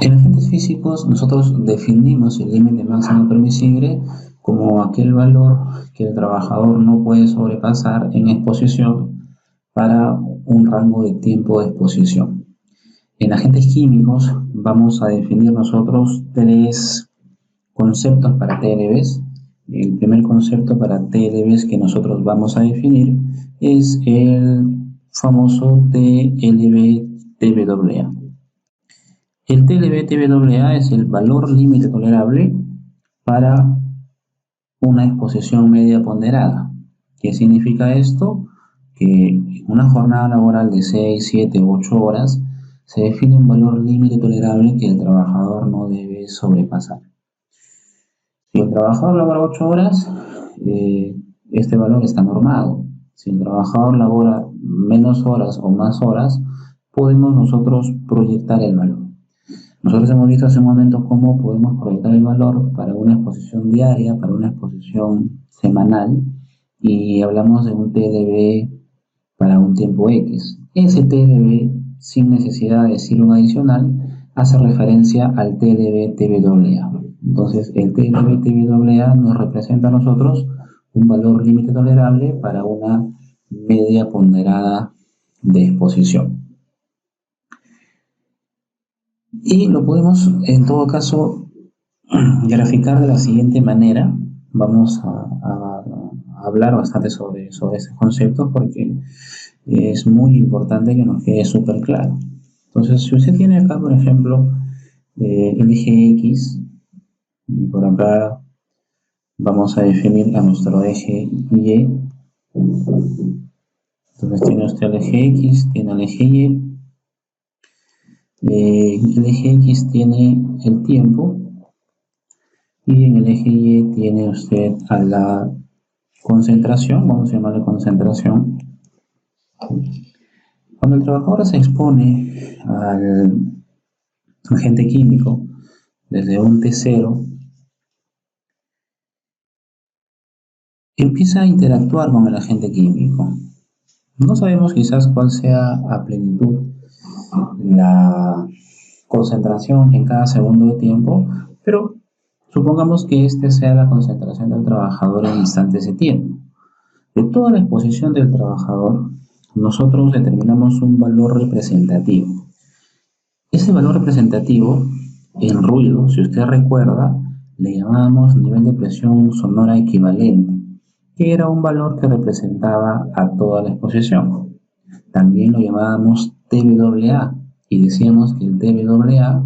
En agentes físicos nosotros definimos el límite máximo permisible como aquel valor que el trabajador no puede sobrepasar en exposición para un rango de tiempo de exposición. En agentes químicos vamos a definir nosotros tres conceptos para TLBs. El primer concepto para TLBs que nosotros vamos a definir es el famoso TLB-TBAA. El TLB-TBAA es el valor límite tolerable para una exposición media ponderada. ¿Qué significa esto? Que en una jornada laboral de 6, 7, 8 horas se define un valor límite tolerable que el trabajador no debe sobrepasar. Si el trabajador labora 8 horas, este valor está normado. Si el trabajador labora menos horas o más horas, podemos nosotros proyectar el valor. Nosotros hemos visto hace un momento cómo podemos proyectar el valor para una exposición diaria, para una exposición semanal, y hablamos de un TLB para un tiempo X. Ese TLB, sin necesidad de decir un adicional, hace referencia al TLB-TBAA. Entonces, el TLB-TBAA nos representa a nosotros un valor límite tolerable para una media ponderada de exposición. Y lo podemos, en todo caso, graficar de la siguiente manera. Vamos a hablar bastante sobre estos conceptos porque es muy importante que nos quede súper claro. Entonces, si usted tiene acá, por ejemplo, el eje X, y por acá vamos a definir a nuestro eje Y. Entonces tiene usted el eje X, tiene el eje Y. El eje X tiene el tiempo y en el eje Y tiene usted a la concentración, vamos a llamarle concentración. Cuando el trabajador se expone al agente químico desde un T0, empieza a interactuar con el agente químico. No sabemos quizás cuál sea a plenitud la concentración en cada segundo de tiempo, pero supongamos que esta sea la concentración del trabajador en instantes de tiempo. De toda la exposición del trabajador, nosotros determinamos un valor representativo. Ese valor representativo, en ruido, si usted recuerda, le llamábamos nivel de presión sonora equivalente, que era un valor que representaba a toda la exposición. También lo llamábamos TBAA y decíamos que el TBAA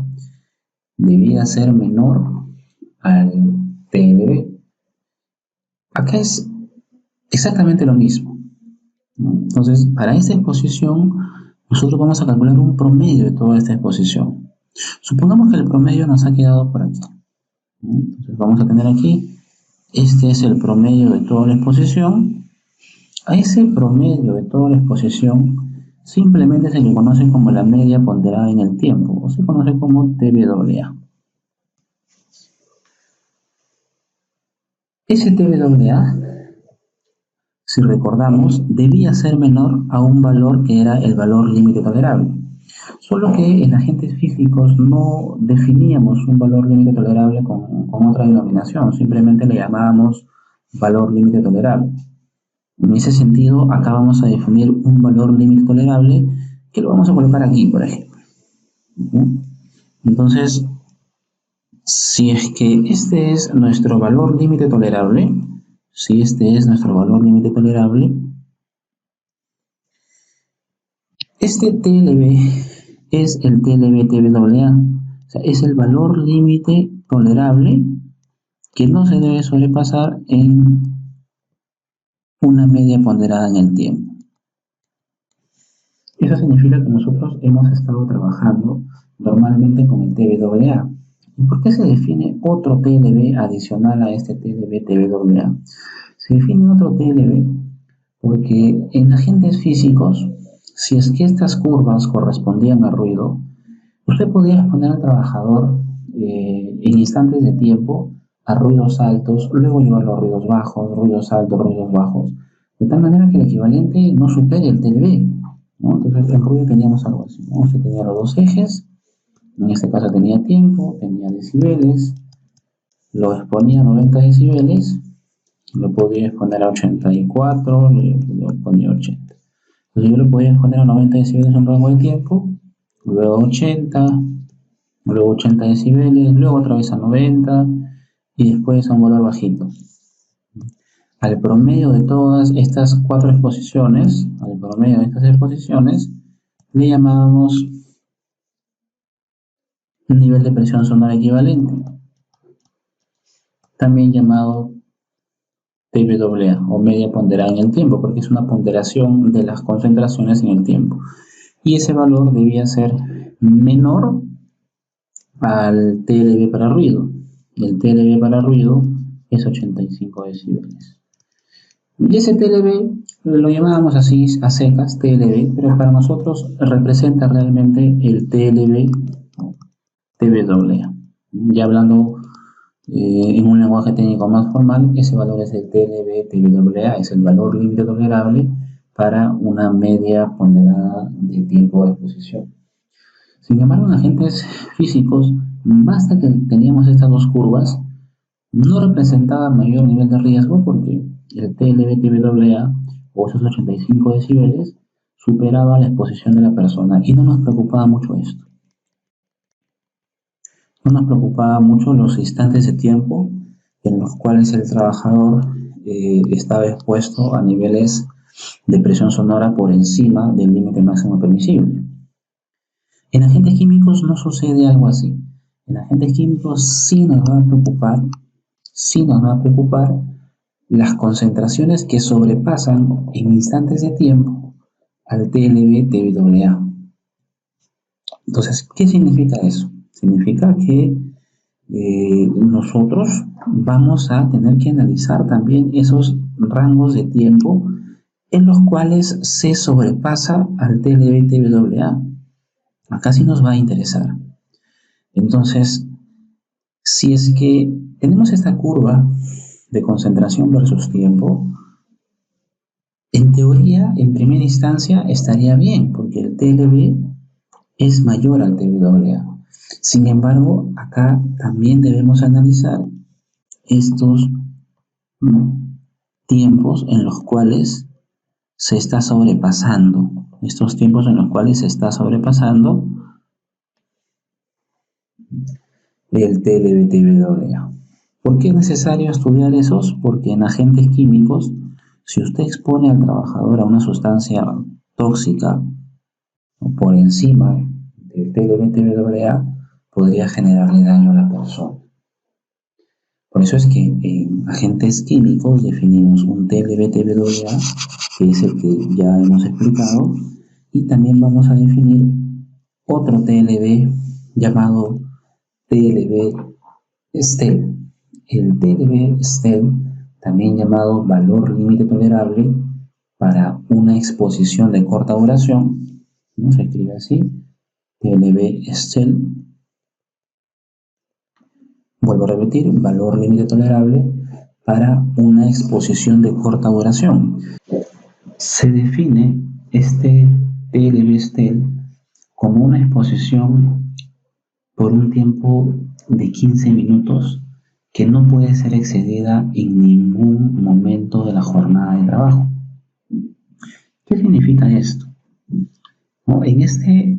debía ser menor al TLB. Acá es exactamente lo mismo. Entonces, para esta exposición, nosotros vamos a calcular un promedio de toda esta exposición. Supongamos que el promedio nos ha quedado por aquí. Entonces, vamos a tener aquí, este es el promedio de toda la exposición. A ese promedio de toda la exposición simplemente se le conoce como la media ponderada en el tiempo, o se conoce como TBAA. Ese TBAA, si recordamos, debía ser menor a un valor que era el valor límite tolerable. Solo que en agentes físicos no definíamos un valor límite tolerable con otra denominación, simplemente le llamábamos valor límite tolerable. En ese sentido, acá vamos a definir un valor límite tolerable que lo vamos a colocar aquí, por ejemplo. Entonces, si es que este es nuestro valor límite tolerable, este TLB es el TLB-TBAA, o sea, es el valor límite tolerable que no se debe sobrepasar en una media ponderada en el tiempo. Eso significa que nosotros hemos estado trabajando normalmente con el TBAA. ¿Y por qué se define otro TLB adicional a este TLB-TBAA? Se define otro TLB porque en agentes físicos, si es que estas curvas correspondían a ruido, usted podía exponer al trabajador en instantes de tiempo a ruidos altos, luego llevarlo a ruidos bajos, ruidos altos, ruidos bajos, de tal manera que el equivalente no supere el TLB, ¿no? Entonces en ruido teníamos algo así, ¿no? Usted tenía los dos ejes En este caso tenía tiempo, tenía decibeles, lo exponía a 90 decibeles, lo podía exponer a 84, lo ponía a 80. Entonces yo lo podía exponer a 90 decibeles en un rango de tiempo, luego a 80, luego 80 decibeles, luego otra vez a 90 y después a un valor bajito. Al promedio de todas estas cuatro exposiciones, le llamábamos nivel de presión sonora equivalente, también llamado TBAA o media ponderada en el tiempo, porque es una ponderación de las concentraciones en el tiempo. Y ese valor debía ser menor al TLB para ruido. El TLB para ruido es 85 decibeles. Y ese TLB lo llamábamos así a secas, TLB, pero para nosotros representa realmente el TLB TBAA. Ya hablando en un lenguaje técnico más formal, ese valor es el TLB TBAA, es el valor límite tolerable para una media ponderada de tiempo de exposición. Sin embargo, en agentes físicos, basta que teníamos estas dos curvas, no representaba mayor nivel de riesgo porque el TLB-TBAA o esos 85 decibeles superaba la exposición de la persona y no nos preocupaba mucho esto. No nos preocupaba mucho los instantes de tiempo en los cuales el trabajador estaba expuesto a niveles de presión sonora por encima del límite máximo permisible. En agentes químicos no sucede algo así. En agentes químicos sí nos va a preocupar las concentraciones que sobrepasan en instantes de tiempo al TLB-TBAA. Entonces, ¿qué significa eso? Significa que nosotros vamos a tener que analizar también esos rangos de tiempo en los cuales se sobrepasa al TLB-TBAA. Acá sí nos va a interesar. Entonces, si es que tenemos esta curva de concentración versus tiempo, en teoría, en primera instancia, estaría bien, porque el TLB es mayor al TBAA. Sin embargo, acá también debemos analizar estos tiempos en los cuales se está sobrepasando. El TLB-TBAA. ¿Por qué es necesario estudiar esos? Porque en agentes químicos, si usted expone al trabajador a una sustancia tóxica por encima del TLB-TBAA, podría generarle daño a la persona. Por eso es que en agentes químicos definimos un TLB-TBAA, que es el que ya hemos explicado, y también vamos a definir otro TLB llamado TLB-STEL. El TLB-STEL, también llamado valor límite tolerable para una exposición de corta duración, ¿no? Se escribe así, TLB-STEL. Vuelvo a repetir, valor límite tolerable para una exposición de corta duración. Se define este TLB-STEL como una exposición por un tiempo de 15 minutos que no puede ser excedida en ningún momento de la jornada de trabajo. ¿Qué significa esto? ¿No? En este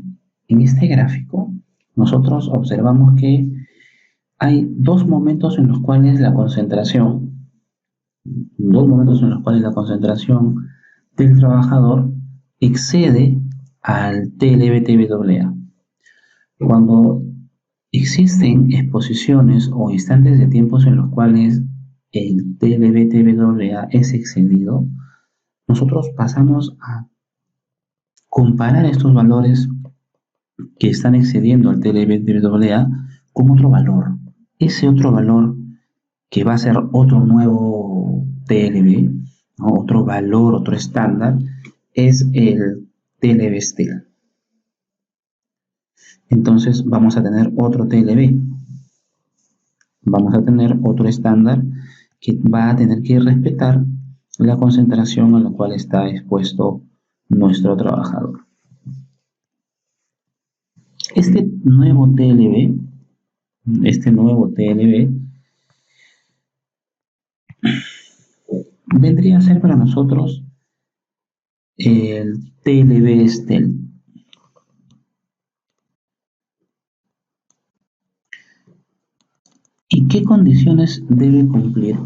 gráfico nosotros observamos que hay dos momentos en los cuales la concentración del trabajador excede al TLB-TBAA. Cuando existen exposiciones o instantes de tiempos en los cuales el TLB-TBAA es excedido, nosotros pasamos a comparar estos valores que están excediendo al TLB-TBAA con otro valor. Ese otro valor que va a ser otro nuevo TLB, ¿no? Otro valor, otro estándar, es el TLB-STEL. Entonces vamos a tener otro TLB. Vamos a tener otro estándar que va a tener que respetar la concentración a la cual está expuesto nuestro trabajador. Este nuevo TLB, vendría a ser para nosotros el TLB Estel. ¿Y qué condiciones debe cumplir?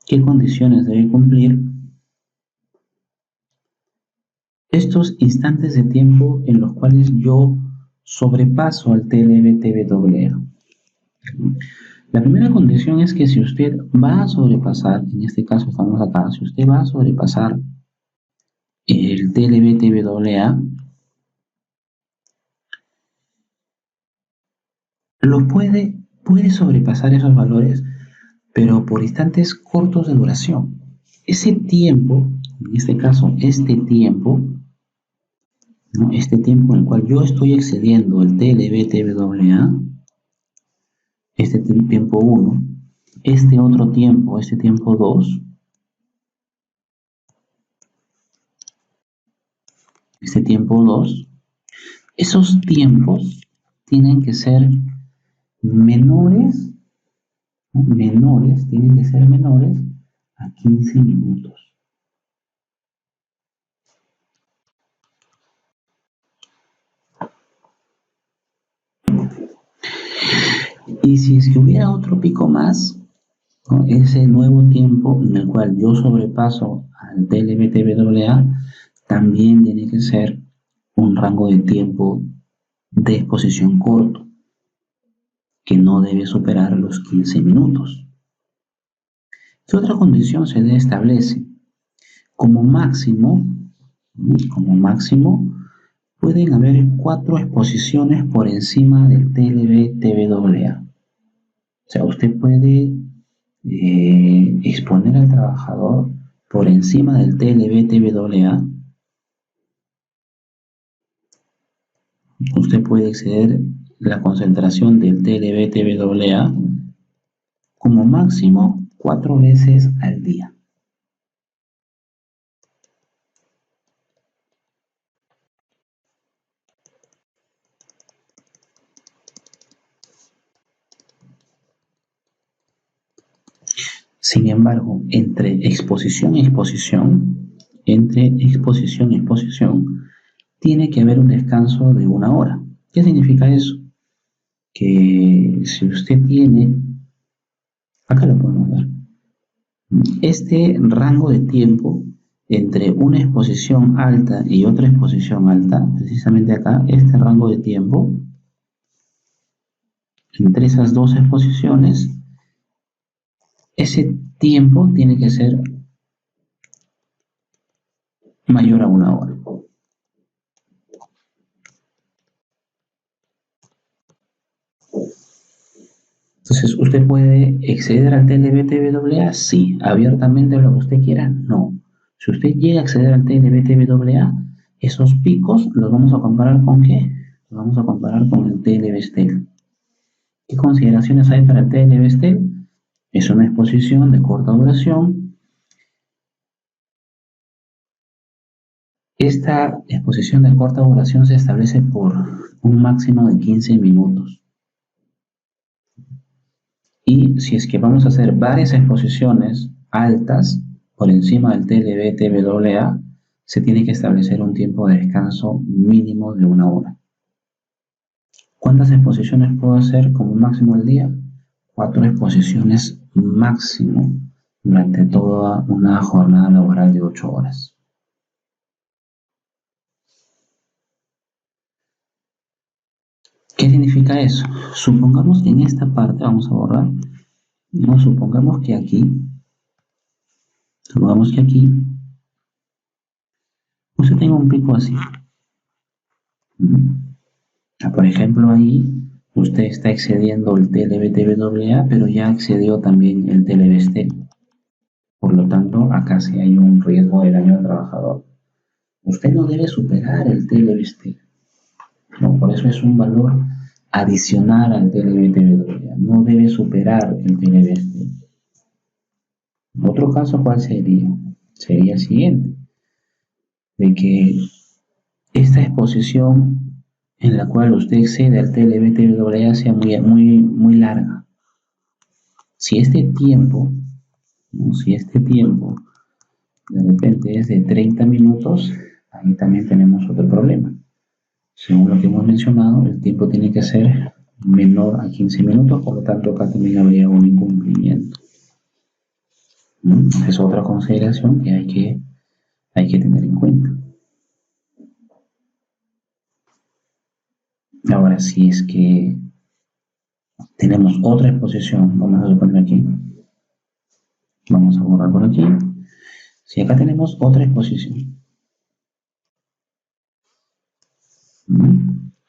¿Qué condiciones debe cumplir estos instantes de tiempo en los cuales yo sobrepaso al TLB-TBAA? La primera condición es que si usted va a sobrepasar, en este caso estamos acá, si usted va a sobrepasar el TLB-TBAA, puede sobrepasar esos valores, pero por instantes cortos de duración. Ese tiempo, en este caso, este tiempo, ¿no? Este tiempo en el cual yo estoy excediendo el TLB-TBAA, este tiempo 1, este otro tiempo, este tiempo 2, este tiempo 2, esos tiempos tienen que ser menores, ¿no? Tienen que ser menores a 15 minutos. Y si es que hubiera otro pico más, ¿no? Ese nuevo tiempo en el cual yo sobrepaso al TLB-TBAA, también tiene que ser un rango de tiempo de exposición corto, que no debe superar los 15 minutos. ¿Qué otra condición se le establece? Como máximo, pueden haber 4 exposiciones por encima del TLB-TBAA. O sea, usted puede exponer al trabajador por encima del TLB-TBAA. Usted puede exceder la concentración del TLB-TBAA como máximo 4 veces al día. Sin embargo, entre exposición y exposición, tiene que haber un descanso de 1 hora. ¿Qué significa eso? Que si usted tiene, acá lo podemos ver, este rango de tiempo entre una exposición alta y otra exposición alta, precisamente acá, este rango de tiempo, entre esas dos exposiciones, ese tiempo tiene que ser mayor a 1 hora. Entonces, ¿usted puede exceder al TLB-TBAA? Sí. ¿Abiertamente lo que usted quiera? No. Si usted llega a acceder al TLB-TBAA, esos picos los vamos a comparar ¿con qué? Los vamos a comparar con el TLB-STEL. ¿Qué consideraciones hay para el TLB-STEL? Es una exposición de corta duración. Esta exposición de corta duración se establece por un máximo de 15 minutos. Y si es que vamos a hacer varias exposiciones altas por encima del TLB-TBAA, se tiene que establecer un tiempo de descanso mínimo de 1 hora. ¿Cuántas exposiciones puedo hacer como máximo al día? 4 exposiciones máximo durante toda una jornada laboral de 8 horas. ¿Qué significa eso? Supongamos que en esta parte, vamos a borrar, no, supongamos que aquí usted tenga un pico así. Por ejemplo, ahí usted está excediendo el TLB-TBAA, pero ya excedió también el TLB-STEL. Por lo tanto, acá sí hay un riesgo de daño al trabajador. Usted no debe superar el TLB-STEL. No, por eso es un valor adicional al TLB-TBAA. No debe superar el TLB-STEL. Otro caso, ¿cuál sería? Sería el siguiente, de que esta exposición en la cual usted excede al TLB-TWA sea muy larga. Si este tiempo, ¿no? Si este tiempo de repente es de 30 minutos, ahí también tenemos otro problema. Según lo que hemos mencionado, el tiempo tiene que ser menor a 15 minutos, por lo tanto acá también habría un incumplimiento. Esa es otra consideración que hay que tener en cuenta. Ahora, si es que tenemos otra exposición, vamos a suponer aquí, vamos a borrar por aquí. Si acá tenemos otra exposición,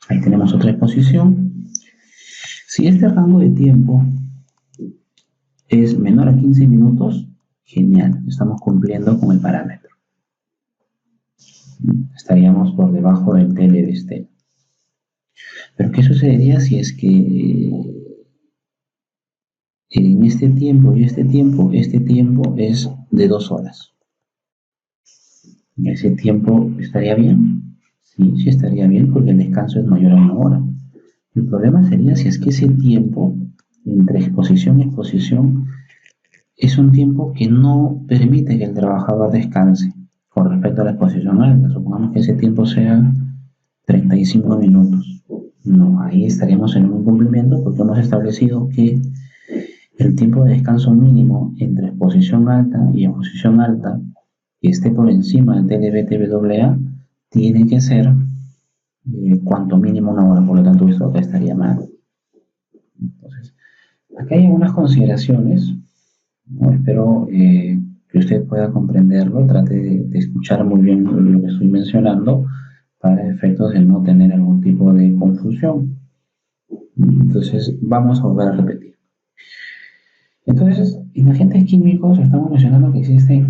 ahí tenemos otra exposición. Si este rango de tiempo es menor a 15 minutos, genial, estamos cumpliendo con el parámetro. Estaríamos por debajo del TLB-STEL. Pero ¿qué sucedería si es que en este tiempo y este tiempo es de 2 horas? ¿Ese tiempo estaría bien? Sí, sí estaría bien porque el descanso es mayor a 1 hora. El problema sería si es que ese tiempo entre exposición y exposición es un tiempo que no permite que el trabajador descanse con respecto a la exposición alta. Supongamos que ese tiempo sea 35 minutos. No, ahí estaríamos en un incumplimiento porque hemos establecido que el tiempo de descanso mínimo entre exposición alta y exposición alta que esté por encima del TLB-TWA tiene que ser cuanto mínimo 1 hora, por lo tanto esto acá estaría mal. Entonces, acá hay algunas consideraciones, ¿no? Espero que usted pueda comprenderlo, trate de escuchar muy bien lo que estoy mencionando para efectos de no tener algún tipo de confusión. Entonces, vamos a volver a repetir. Entonces, en agentes químicos estamos mencionando que existen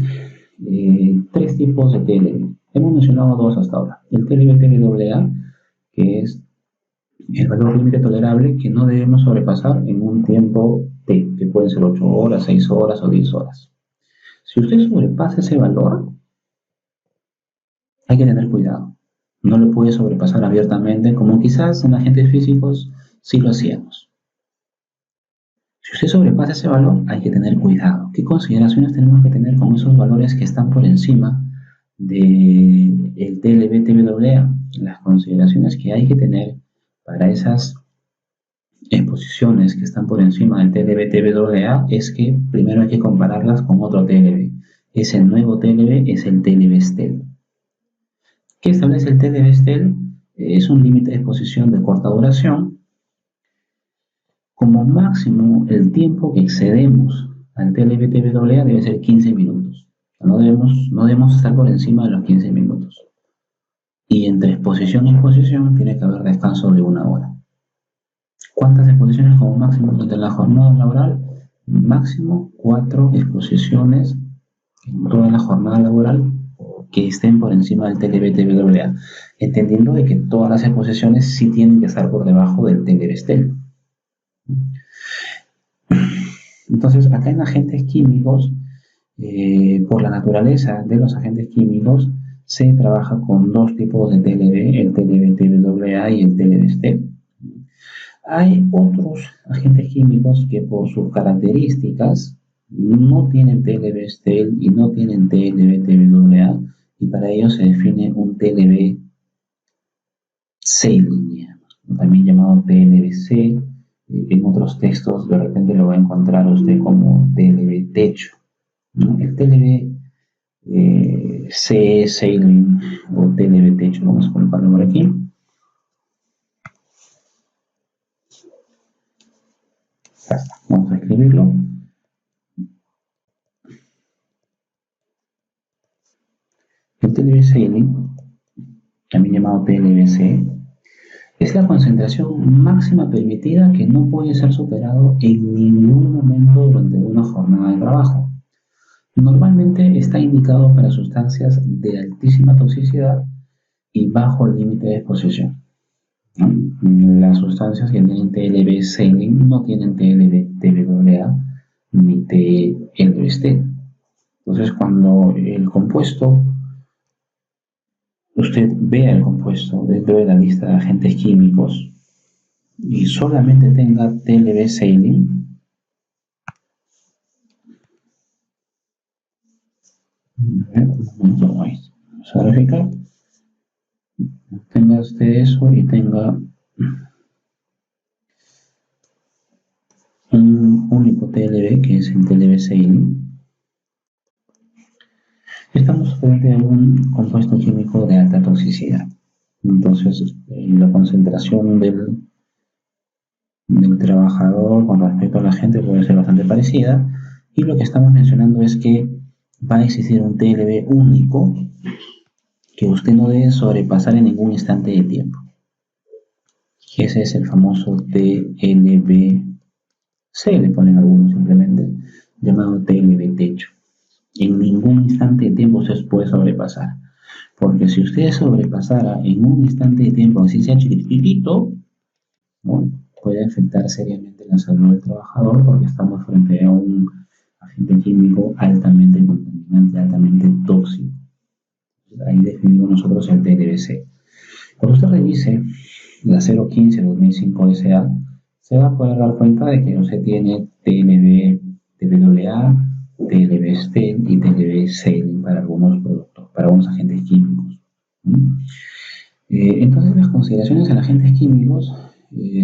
3 tipos de TLB. Hemos mencionado 2 hasta ahora. El TLB-TWA, que es el valor límite tolerable que no debemos sobrepasar en un tiempo T, que pueden ser 8 horas, 6 horas o 10 horas. Si usted sobrepasa ese valor, hay que tener cuidado. No lo puede sobrepasar abiertamente, como quizás en agentes físicos sí lo hacíamos. Si usted sobrepasa ese valor, hay que tener cuidado. ¿Qué consideraciones tenemos que tener con esos valores que están por encima del TLB-TWA? Las consideraciones que hay que tener para esas exposiciones que están por encima del TLB-TWA es que primero hay que compararlas con otro TLB. Ese nuevo TLB es el TLB-STEL. ¿Qué establece el TLB-STEL? Es un límite de exposición de corta duración. Como máximo, el tiempo que excedemos al TLB-TWA debe ser 15 minutos. No debemos estar por encima de los 15 minutos. Y entre exposición y exposición tiene que haber descanso de 1 hora. ¿Cuántas exposiciones como máximo durante la jornada laboral? Máximo 4 exposiciones en toda la jornada laboral que estén por encima del TLB-TWA, entendiendo de que todas las exposiciones sí tienen que estar por debajo del TLB-STEL. Entonces, acá en agentes químicos, por la naturaleza de los agentes químicos, se trabaja con 2 tipos de TLB, el TLB-TWA y el TLB-STEL. Hay otros agentes químicos que por sus características no tienen TLB-STEL y no tienen TLB-TWA, y para ello se define un TLB-Sailing, también llamado TLB-C. En otros textos de repente lo va a encontrar usted como TLB-Techo, ¿no? El TLB-C Sailing o TLB-Techo, vamos a colocarlo por aquí. Vamos a escribirlo. El TLB-Sailing, también llamado TLB-C, es la concentración máxima permitida que no puede ser superado en ningún momento durante una jornada de trabajo. Normalmente está indicado para sustancias de altísima toxicidad y bajo el límite de exposición. Las sustancias que tienen TLB-Sailing no tienen TLB-TWA ni TLB-STEL. Entonces, cuando el compuesto usted vea el compuesto dentro de la lista de agentes químicos y solamente tenga TLB-Saline, vamos a verificar, tenga usted eso y tenga un único TLB que es el TLB-Saline, estamos frente a un compuesto químico de alta toxicidad. Entonces, la concentración del trabajador con respecto a la gente puede ser bastante parecida. Y lo que estamos mencionando es que va a existir un TLB único que usted no debe sobrepasar en ningún instante de tiempo. Ese es el famoso TLB-C, le ponen algunos simplemente, llamado TLB techo. En ningún instante de tiempo se puede sobrepasar. Porque si usted sobrepasara en un instante de tiempo, así sea chiquitito, ¿no?, puede afectar seriamente la salud del trabajador porque estamos frente a un agente químico altamente contaminante, altamente tóxico. Ahí definimos nosotros el TLBC. Cuando usted revise la 015-2005 SA, se va a poder dar cuenta de que usted tiene TLB, TBAA, TLB STEN y TLB SELIN para algunos productos, para algunos agentes químicos. Entonces las consideraciones en agentes químicos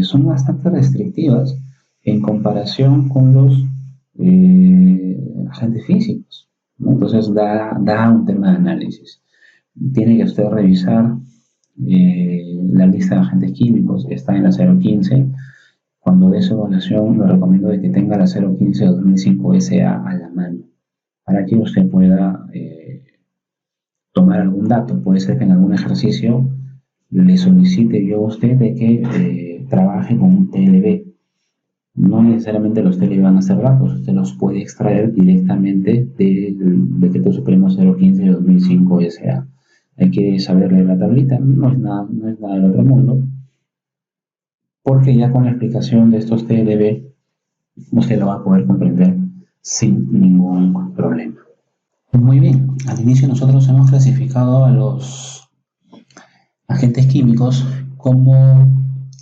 son bastante restrictivas en comparación con los agentes físicos, ¿no? Entonces da un tema de análisis. Tiene que usted revisar la lista de agentes químicos, está en la 015. Cuando dé su evaluación, le recomiendo de que tenga la 015-2005 SA a la mano, para que usted pueda tomar algún dato. Puede ser que en algún ejercicio le solicite yo a usted de que trabaje con un TLB. No necesariamente los TLB van a ser datos, usted los puede extraer directamente del Decreto Supremo 015-2005 SA. Hay que saber leer la tablita, no es nada del otro mundo, porque ya con la explicación de estos TLB usted lo va a poder comprender sin ningún problema. Muy bien, al inicio nosotros hemos clasificado a los agentes químicos como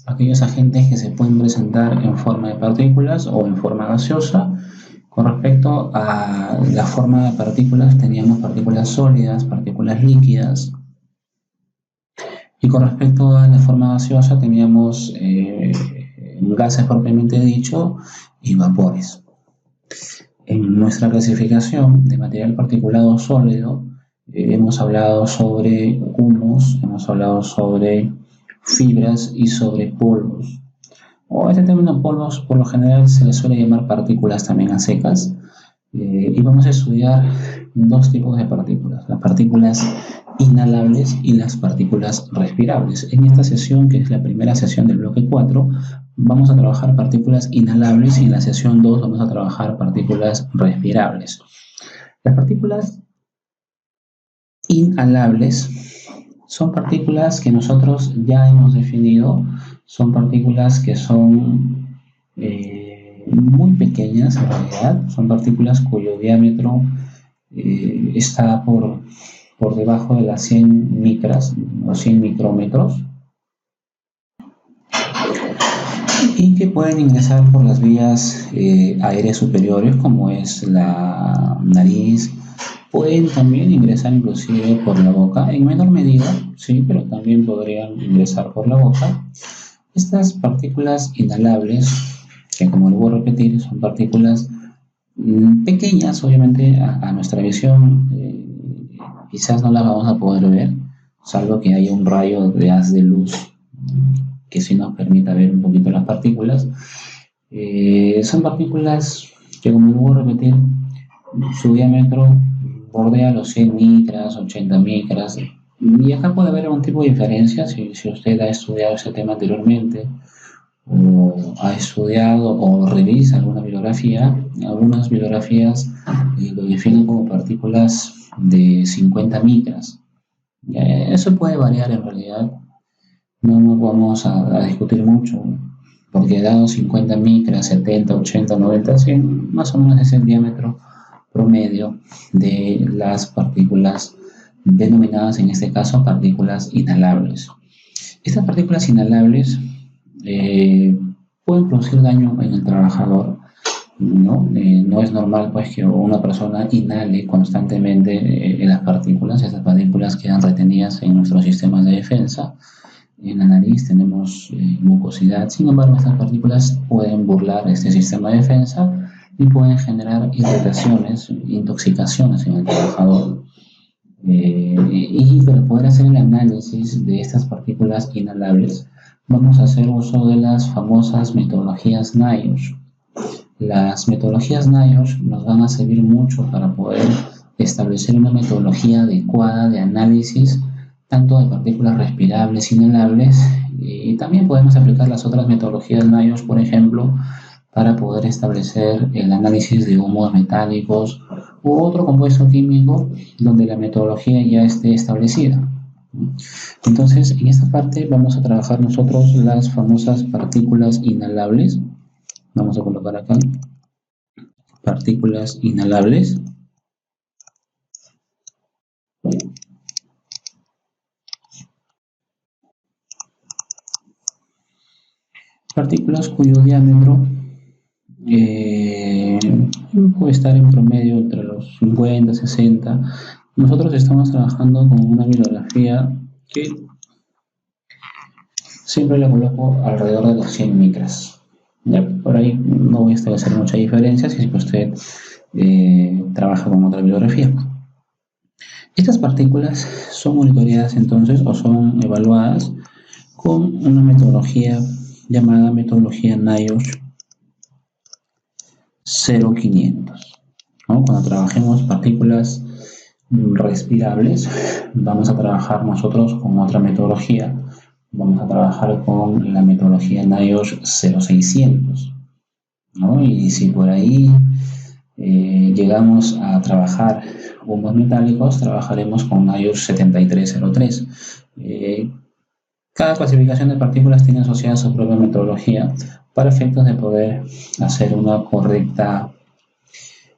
aquellos agentes que se pueden presentar en forma de partículas o en forma gaseosa. Con respecto a la forma de partículas, teníamos partículas sólidas, partículas líquidas. Y con respecto a la forma gaseosa, teníamos gases propiamente dicho y vapores. En nuestra clasificación de material particulado sólido, hemos hablado sobre humos, hemos hablado sobre fibras y sobre polvos. O este término polvos por lo general se le suele llamar partículas también a secas. Y vamos a estudiar dos tipos de partículas, las partículas inhalables y las partículas respirables. En esta sesión, que es la primera sesión del bloque 4, vamos a trabajar partículas inhalables y en la sesión 2 vamos a trabajar partículas respirables. Las partículas inhalables son partículas que nosotros ya hemos definido, son partículas que son muy pequeñas en realidad, son partículas cuyo diámetro está por debajo de las 100 micras o 100 micrómetros y que pueden ingresar por las vías aéreas superiores como es la nariz. Pueden también ingresar inclusive por la boca, en menor medida, sí, pero también podrían ingresar por la boca. Estas partículas inhalables, que como les voy a repetir, son partículas pequeñas, obviamente a nuestra visión quizás no las vamos a poder ver, salvo que haya un rayo de haz de luz que sí nos permita ver un poquito las partículas. Son partículas que, como les voy a repetir, su diámetro bordea los 100 micras, 80 micras, y acá puede haber algún tipo de diferencia si usted ha estudiado ese tema anteriormente o ha estudiado o revisa alguna bibliografía. Algunas bibliografías lo definen como partículas de 50 micras. Eso puede variar en realidad, no nos vamos a discutir mucho, porque dado 50 micras, 70, 80, 90, 100, más o menos es el diámetro promedio de las partículas denominadas en este caso partículas inhalables. Estas partículas inhalables pueden producir daño en el trabajador, ¿no? No es normal pues que una persona inhale constantemente las partículas. Estas partículas quedan retenidas en nuestros sistemas de defensa. En la nariz tenemos mucosidad, sin embargo estas partículas pueden burlar este sistema de defensa y pueden generar irritaciones, intoxicaciones en el trabajador. Y para poder hacer el análisis de estas partículas inhalables, vamos a hacer uso de las famosas metodologías NIOSH. Las metodologías NIOSH nos van a servir mucho para poder establecer una metodología adecuada de análisis tanto de partículas respirables, inhalables, y también podemos aplicar las otras metodologías NIOSH, por ejemplo, para poder establecer el análisis de humos metálicos u otro compuesto químico donde la metodología ya esté establecida. Entonces, en esta parte vamos a trabajar nosotros las famosas partículas inhalables. Vamos a colocar acá partículas inhalables. Partículas cuyo diámetro puede estar en promedio entre los 50 y 60. Nosotros estamos trabajando con una bibliografía que siempre la coloco alrededor de los 100 micras. ¿Ya? Por ahí no voy a establecer mucha diferencia si usted trabaja con otra bibliografía. Estas partículas son monitoreadas entonces o son evaluadas con una metodología llamada metodología NIOSH 0500. ¿No? Cuando trabajemos partículas respirables, vamos a trabajar nosotros con otra metodología. Vamos a trabajar con la metodología NIOSH 0600. ¿No? Y si por ahí llegamos a trabajar humos metálicos, trabajaremos con NIOSH 7303. Cada clasificación de partículas tiene asociada su propia metodología para efectos de poder hacer una correcta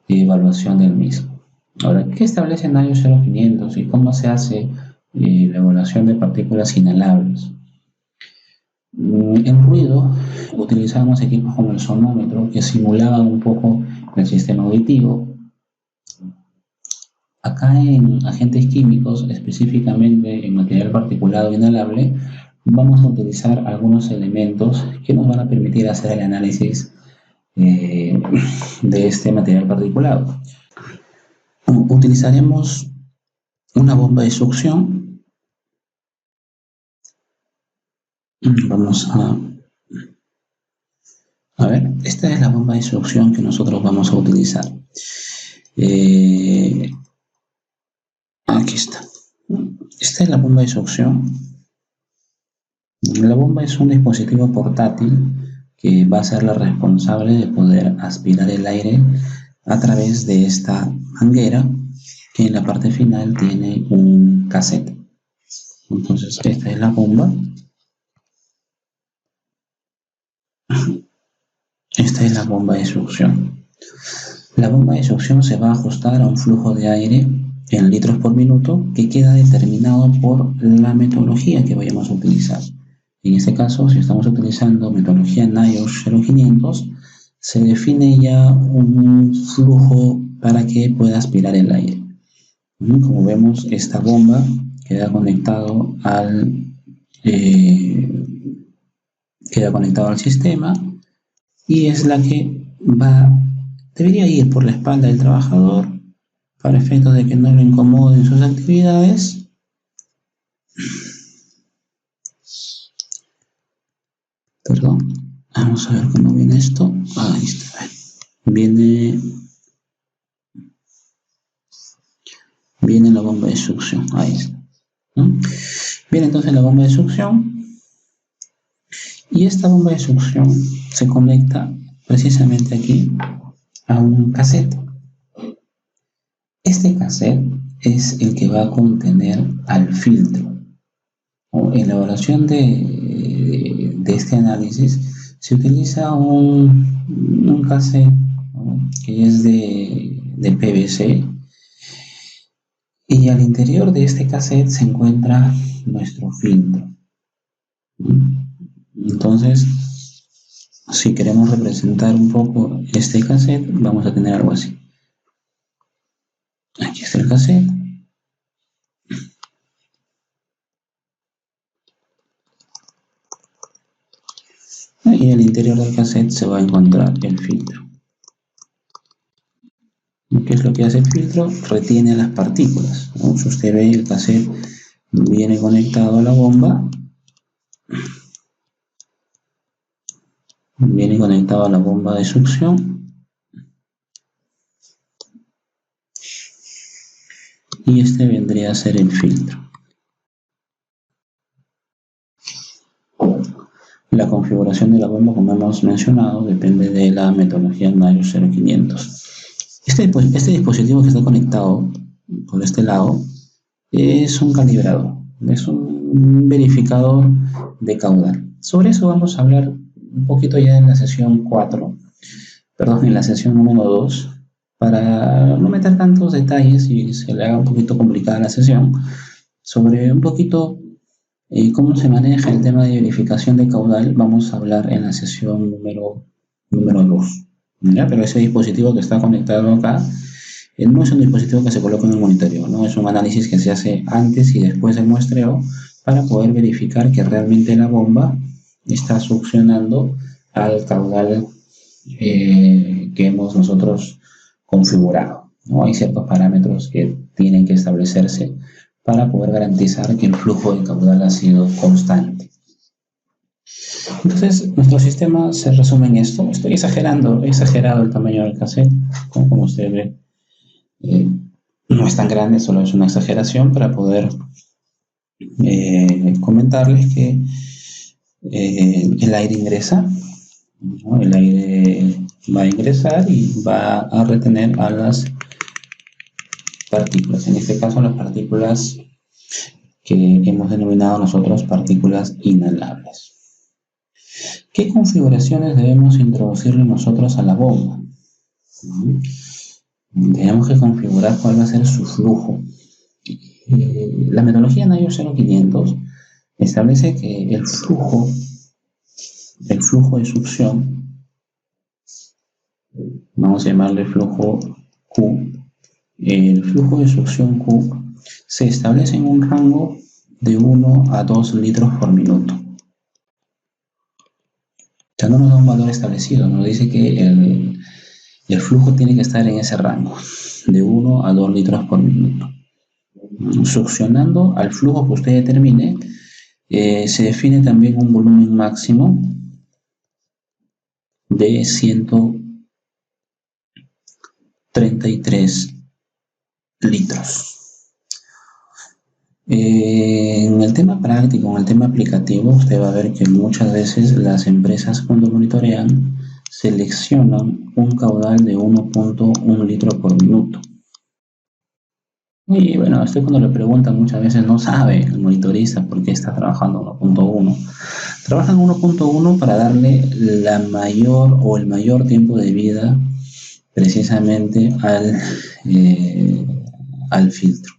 evaluación del mismo. Ahora, ¿qué establece NIOSH 0500 y cómo se hace la evaluación de partículas inhalables? En ruido utilizamos equipos como el sonómetro que simulaban un poco el sistema auditivo. Acá en agentes químicos, específicamente en material particulado inhalable, vamos a utilizar algunos elementos que nos van a permitir hacer el análisis de este material particulado. Utilizaremos una bomba de succión. Vamos a ver, esta es la bomba de succión que nosotros vamos a utilizar. Aquí está. Esta es la bomba de succión. La bomba es un dispositivo portátil que va a ser la responsable de poder aspirar el aire a través de esta manguera que en la parte final tiene un cassette. Entonces esta es la bomba. Esta es la bomba de succión. La bomba de succión se va a ajustar a un flujo de aire en litros por minuto que queda determinado por la metodología que vayamos a utilizar. En este caso, si estamos utilizando metodología NIOSH 0500, se define ya un flujo para que pueda aspirar el aire. Como vemos, esta bomba queda conectado al sistema y es la que debería ir por la espalda del trabajador para efectos de que no lo incomoden sus actividades. Perdón, vamos a ver cómo viene esto. Ahí está. Viene la bomba de succión. Ahí está. Viene entonces la bomba de succión. Y esta bomba de succión se conecta precisamente aquí a un cassette. Este cassette es el que va a contener al filtro. En la evaluación de este análisis se utiliza un cassette, ¿no?, que es de PVC Y al interior de este cassette se encuentra nuestro filtro. Entonces, si queremos representar un poco este cassette, vamos a tener algo así. Aquí está el cassette. Y en el interior del cassette se va a encontrar el filtro. ¿Qué es lo que hace el filtro? Retiene las partículas, ¿no? Si usted ve, el cassette viene conectado a la bomba. Viene conectado a la bomba de succión. Y este vendría a ser el filtro. La configuración de la bomba, como hemos mencionado, depende de la metodología Nayo 0500. Este dispositivo que está conectado por este lado es un calibrador, es un verificador de caudal. Sobre eso vamos a hablar un poquito ya en la sesión 4, perdón, en la sesión número 2, para no meter tantos detalles y se le haga un poquito complicada la sesión, sobre un poquito cómo se maneja el tema de verificación de caudal. Vamos a hablar en la sesión número 2. ¿Ya? Pero ese dispositivo que está conectado acá no es un dispositivo que se coloca en el monitoreo, ¿no? Es un análisis que se hace antes y después del muestreo para poder verificar que realmente la bomba está succionando al caudal que hemos nosotros configurado, ¿no? Hay ciertos parámetros que tienen que establecerse para poder garantizar que el flujo de caudal ha sido constante. Entonces, nuestro sistema se resume en esto. Estoy exagerando, he exagerado el tamaño del cassette, como usted ve. No es tan grande, solo es una exageración para poder comentarles que el aire ingresa, ¿no? El aire va a ingresar y va a retener a las partículas, en este caso las partículas que hemos denominado nosotros partículas inhalables. ¿Qué configuraciones debemos introducirle nosotros a la bomba? Tenemos que configurar cuál va a ser su flujo. La metodología Nayo 0500 establece que el flujo de succión, vamos a llamarle flujo Q, el flujo de succión Q se establece en un rango de 1 a 2 litros por minuto. O sea, no nos da un valor establecido, nos dice que el flujo tiene que estar en ese rango, de 1 a 2 litros por minuto. Succionando al flujo que usted determine, se define también un volumen máximo de 133 litros. En el tema práctico, en el tema aplicativo, usted va a ver que muchas veces las empresas, cuando monitorean, seleccionan un caudal de 1.1 litro por minuto. Y bueno, usted cuando le preguntan muchas veces no sabe el monitorista por qué está trabajando 1.1. Trabajan 1.1 para darle la mayor o el mayor tiempo de vida precisamente al filtro.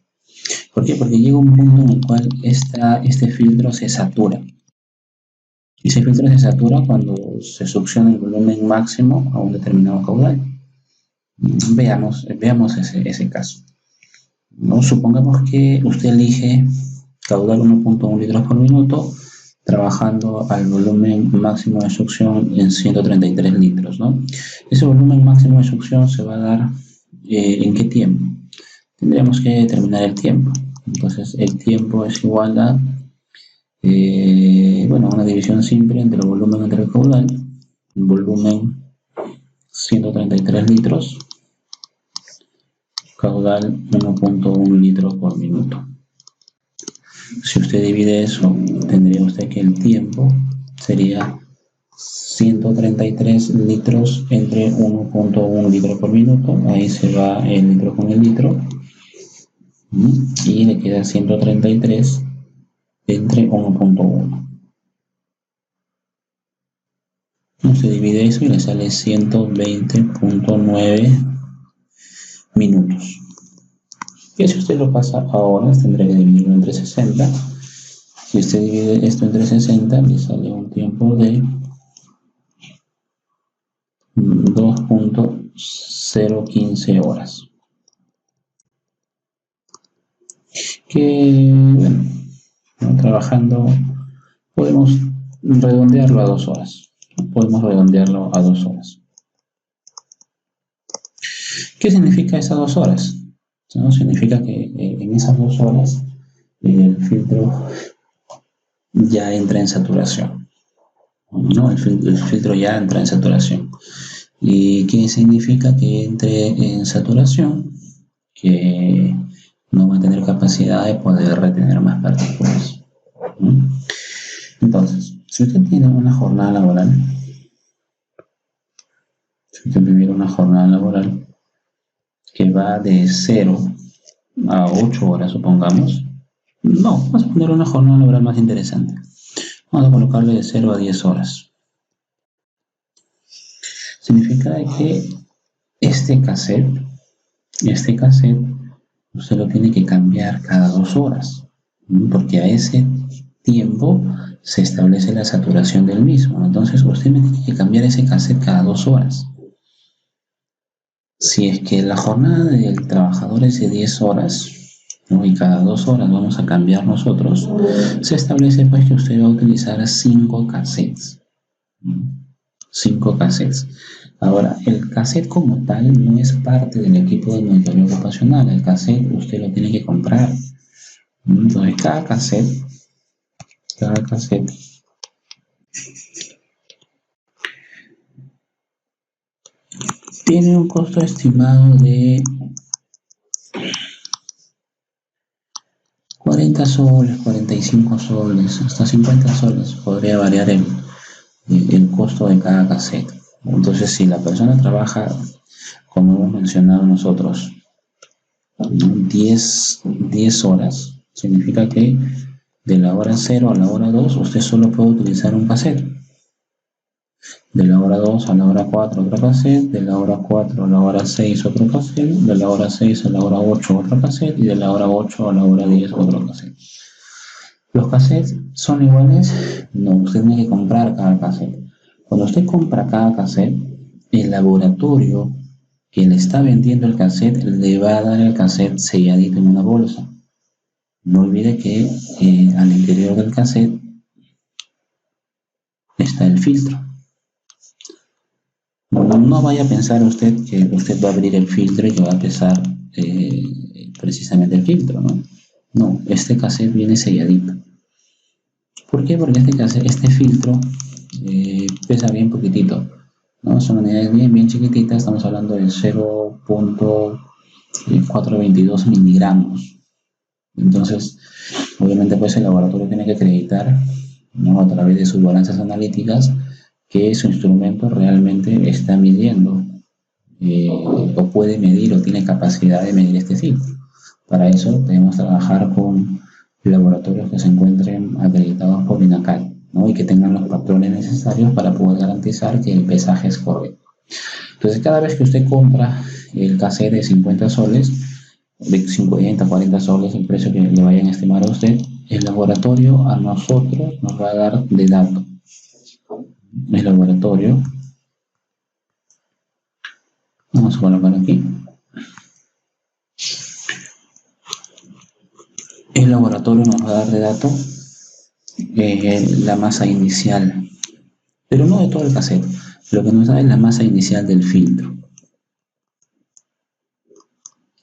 ¿Por qué? Porque llega un punto en el cual este filtro se satura. Y ese filtro se satura cuando se succiona el volumen máximo a un determinado caudal. Veamos ese caso, ¿no? Supongamos que usted elige caudal 1.1 litros por minuto, trabajando al volumen máximo de succión en 133 litros, ¿no? Ese volumen máximo de succión se va a dar ¿en qué tiempo? Tendríamos que determinar el tiempo. Entonces, el tiempo es igual a, una división simple entre el volumen entre el caudal, el volumen 133 litros, caudal 1.1 litros por minuto. Si usted divide eso, tendría usted que el tiempo sería 133 litros entre 1.1 litro por minuto. Ahí se va el litro con el litro. Y le queda 133 entre 1.1. Se divide eso y le sale 120.9 minutos. Que si usted lo pasa a horas, tendrá que dividirlo entre 60. Si usted divide esto entre 60, le sale un tiempo de 2.015 horas. Que, bueno, ¿no? Trabajando podemos redondearlo a 2 horas. Podemos redondearlo a 2 horas. ¿Qué significa esas 2 horas? ¿No? Significa que en esas 2 horas el filtro ya entra en saturación. ¿No? El filtro ya entra en saturación. ¿Y qué significa que entre en saturación? Que no va a tener capacidad de poder retener más partículas. ¿No? Entonces, si usted tiene una jornada laboral, si usted vive una jornada laboral que va de 0 a 8 horas, supongamos, no, vamos a poner una jornada laboral más interesante. Vamos a colocarle de 0 a 10 horas. Significa que este cassette, usted lo tiene que cambiar cada 2 horas, porque a ese tiempo se establece la saturación del mismo. Entonces usted me tiene que cambiar ese cassette cada 2 horas. Si es que la jornada del trabajador es de 10 horas, ¿no? Y cada 2 horas vamos a cambiar nosotros, se establece pues que usted va a utilizar 5 cassettes. 5 cassettes. Ahora, el cassette como tal no es parte del equipo de monitoreo ocupacional. El cassette usted lo tiene que comprar. Entonces, cada cassette tiene un costo estimado de 40 soles, 45 soles, hasta 50 soles. Podría variar el costo de cada cassette. Entonces, si la persona trabaja, como hemos mencionado nosotros, 10 horas, significa que de la hora 0 a la hora 2 usted solo puede utilizar un cassette. De la hora 2 a la hora 4 otro cassette, de la hora 4 a la hora 6 otro cassette, de la hora 6 a la hora 8 otro cassette y de la hora 8 a la hora 10 otro cassette. ¿Los cassettes son iguales? No, usted tiene que comprar cada cassette. Cuando usted compra cada cassette, el laboratorio que le está vendiendo el cassette le va a dar el cassette selladito en una bolsa. No olvide que al interior del cassette está el filtro. No vaya a pensar usted que usted va a abrir el filtro y que va a pesar precisamente el filtro, ¿no? No, este cassette viene selladito. ¿Por qué? Porque este filtro pesa bien poquitito, ¿no? Son unidades bien chiquititas, estamos hablando de 0.422 miligramos. Entonces, obviamente pues el laboratorio tiene que acreditar, ¿no? A través de sus balanzas analíticas que su instrumento realmente está midiendo o puede medir o tiene capacidad de medir este filtro. Para eso debemos trabajar con laboratorios que se encuentren acreditados por INACAL, ¿no? Y que tengan los patrones necesarios para poder garantizar que el pesaje es correcto. Entonces, cada vez que usted compra el cassette de 50 soles, de 50, 40 soles, el precio que le vayan a estimar a usted, el laboratorio a nosotros nos va a dar de dato. El laboratorio, vamos a colocar aquí, el laboratorio nos va a dar de dato la masa inicial, pero no de todo el cassette. Lo que nos da es la masa inicial del filtro.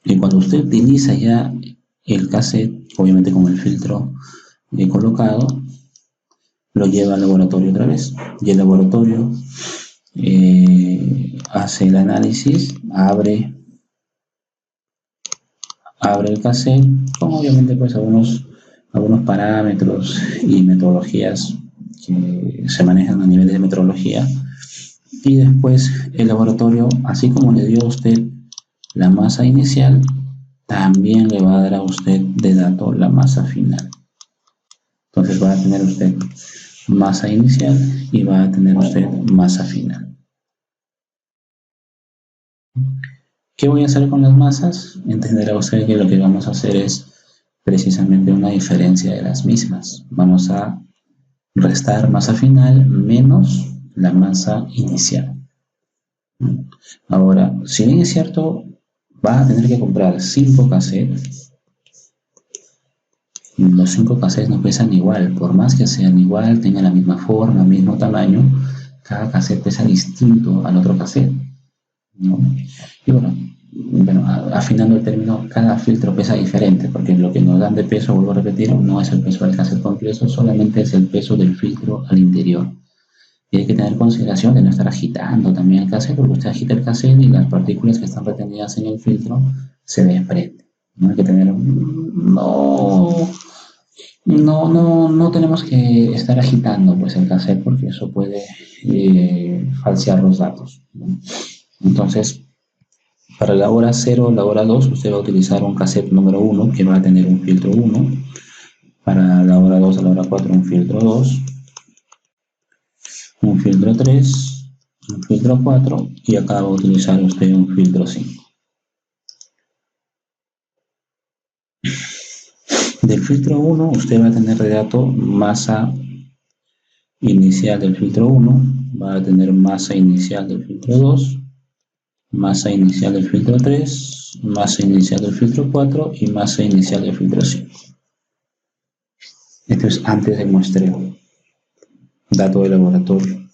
Y cuando usted utiliza ya el cassette, obviamente con el filtro colocado, lo lleva al laboratorio otra vez. Y el laboratorio hace el análisis, abre el cassette con obviamente pues algunos parámetros y metodologías que se manejan a nivel de metrología, y después el laboratorio, así como le dio a usted la masa inicial, también le va a dar a usted de dato la masa final. Entonces va a tener usted masa inicial y va a tener usted masa final. ¿Qué voy a hacer con las masas? Entenderá usted que lo que vamos a hacer es precisamente una diferencia de las mismas. Vamos a restar masa final menos la masa inicial. Ahora, si bien es cierto, va a tener que comprar 5 cassettes. Los 5 cassettes no pesan igual, por más que sean igual, tengan la misma forma, mismo tamaño, cada cassette pesa distinto al otro cassette, ¿no? Y bueno, afinando el término, cada filtro pesa diferente, porque lo que nos dan de peso, vuelvo a repetir, no es el peso del cassette completo, solamente es el peso del filtro al interior. Y hay que tener consideración de no estar agitando también el cassette, porque usted agita el cassette y las partículas que están retenidas en el filtro se desprenden. No hay que tener... No tenemos que estar agitando pues, el cassette porque eso puede falsear los datos, ¿no? Entonces, para la hora 0 o la hora 2, usted va a utilizar un cassette número 1 que va a tener un filtro 1. Para la hora 2 a la hora 4, un filtro 2. Un filtro 3. Un filtro 4. Y acá va a utilizar usted un filtro 5. Del filtro 1, usted va a tener de dato masa inicial del filtro 1, va a tener masa inicial del filtro 2, masa inicial del filtro 3, masa inicial del filtro 4 y masa inicial del filtro 5. Esto es antes del muestreo, dato de laboratorio.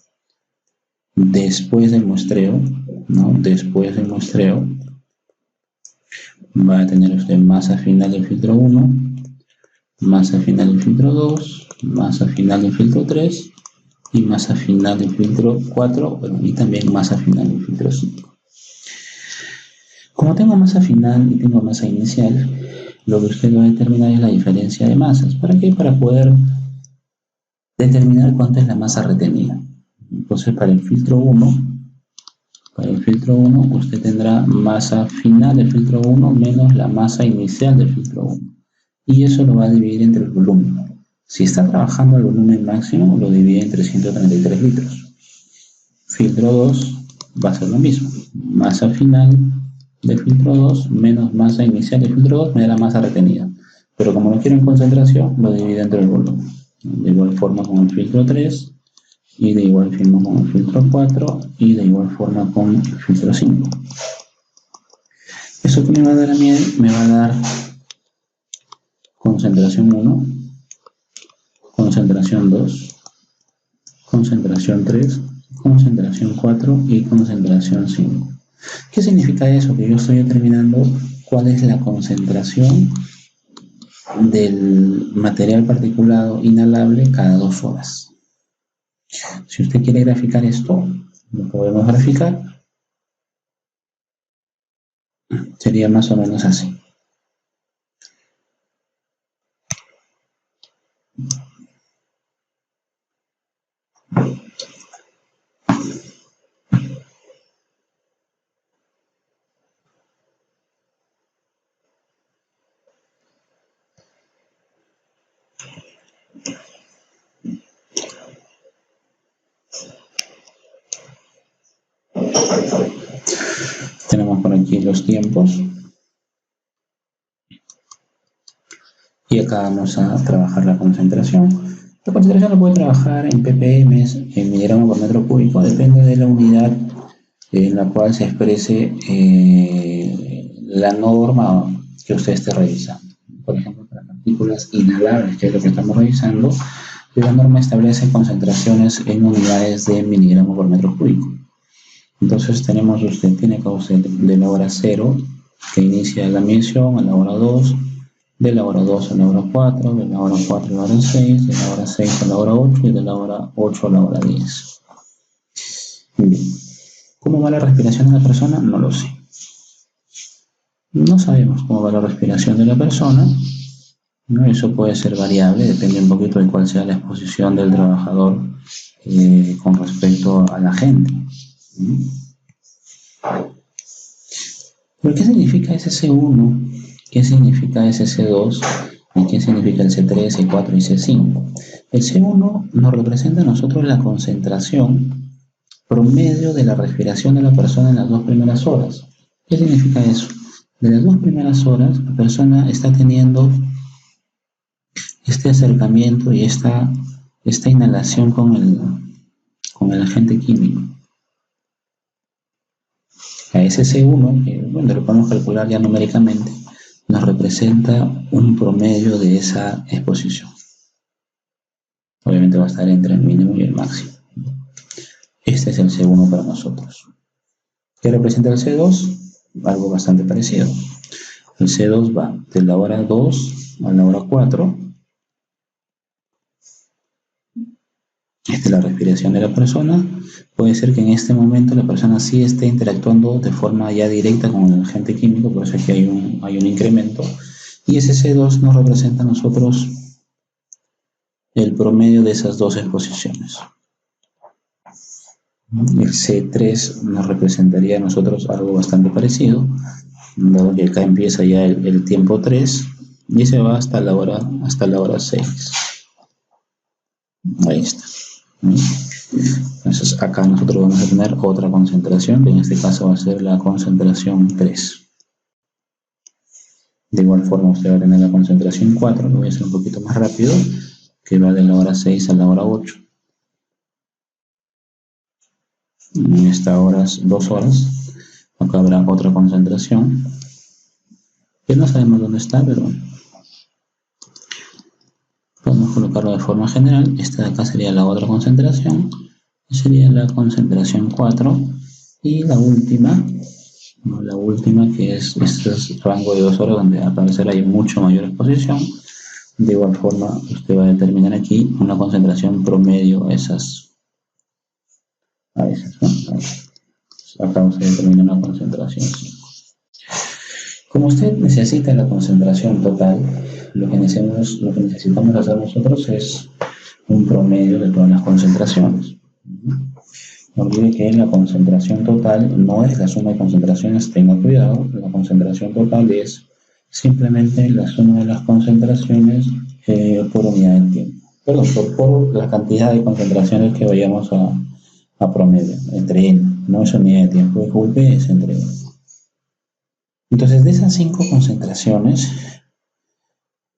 Después del muestreo, ¿no? Después del muestreo, va a tener usted masa final del filtro 1, masa final del filtro 2, masa final del filtro 3 y masa final del filtro 4, y también masa final del filtro 5. Como tengo masa final y tengo masa inicial, lo que usted va a determinar es la diferencia de masas. ¿Para qué? Para poder determinar cuánta es la masa retenida. Entonces, para el filtro 1, usted tendrá masa final del filtro 1 menos la masa inicial del filtro 1. Y eso lo va a dividir entre el volumen. Si está trabajando el volumen máximo, lo divide entre 133 litros. Filtro 2 va a ser lo mismo. Masa final del filtro 2 menos masa inicial del filtro 2 me da la masa retenida. Pero como no quiero en concentración, lo divide entre el volumen. De igual forma con el filtro 3, y de igual forma con el filtro 4, y de igual forma con el filtro 5. Eso que me va a dar a mí, me va a dar concentración 1, concentración 2, concentración 3, concentración 4 y concentración 5. ¿Qué significa eso? Que yo estoy determinando cuál es la concentración del material particulado inhalable cada 2 horas. Si usted quiere graficar esto, lo podemos graficar. Sería más o menos así. Tenemos por aquí los tiempos. Y acá vamos a trabajar la concentración. La concentración lo puede trabajar en ppm, en miligramos por metro cúbico, depende de la unidad en la cual se exprese la norma que usted esté revisando. Por ejemplo, para partículas inhalables, que es lo que estamos revisando, la norma establece concentraciones en unidades de miligramos por metro cúbico. Entonces tiene causa de la hora 0, que inicia la medición, a la hora 2, de la hora 2 a la hora 4, de la hora 4 a la hora 6, de la hora 6 a la hora 8 y de la hora 8 a la hora 10. Bien. ¿Cómo va la respiración de la persona? No lo sé. No sabemos cómo va la respiración de la persona, ¿no? Eso puede ser variable, depende un poquito de cuál sea la exposición del trabajador con respecto a la gente. ¿Pero qué significa ese C1? ¿Qué significa ese C2? ¿Y qué significa el C3, C4 y C5? El C1 nos representa a nosotros la concentración promedio de la respiración de la persona en las 2 primeras horas. ¿Qué significa eso? De las 2 primeras horas, la persona está teniendo este acercamiento y esta inhalación con el agente químico. A ese C1, que bueno, lo podemos calcular ya numéricamente, nos representa un promedio de esa exposición. Obviamente va a estar entre el mínimo y el máximo. Este es el C1 para nosotros. ¿Qué representa el C2? Algo bastante parecido. El C2 va de la hora 2 a la hora 4. Esta es la respiración de la persona. Puede ser que en este momento la persona sí esté interactuando de forma ya directa con el agente químico, por eso es que hay un incremento. Y ese C2 nos representa a nosotros el promedio de esas dos exposiciones. El C3 nos representaría a nosotros algo bastante parecido, dado que acá empieza ya el tiempo 3 y se va hasta la hora 6. Ahí está. Entonces acá nosotros vamos a tener otra concentración, que en este caso va a ser la concentración 3. De igual forma usted va a tener la concentración 4, lo voy a hacer un poquito más rápido, que va de la hora 6 a la hora 8. En estas 2 horas, acá habrá otra concentración, que no sabemos dónde está, pero podemos colocarlo de forma general. Esta de acá sería la otra concentración, sería la concentración 4, y la última que es este rango de 2 horas donde al parecer hay mucho mayor exposición. De igual forma usted va a determinar aquí una concentración promedio a esas, ¿no? Acá usted determina una concentración 5. Como usted necesita la concentración total, lo que necesitamos hacer nosotros es un promedio de todas las concentraciones. No olvide que la concentración total no es la suma de concentraciones, tenga cuidado. La concentración total es simplemente la suma de las concentraciones por unidad de tiempo. Perdón, por la cantidad de concentraciones que vayamos a promedio, entre n, no es unidad de tiempo, disculpe, es entre n. Entonces, de esas 5 concentraciones,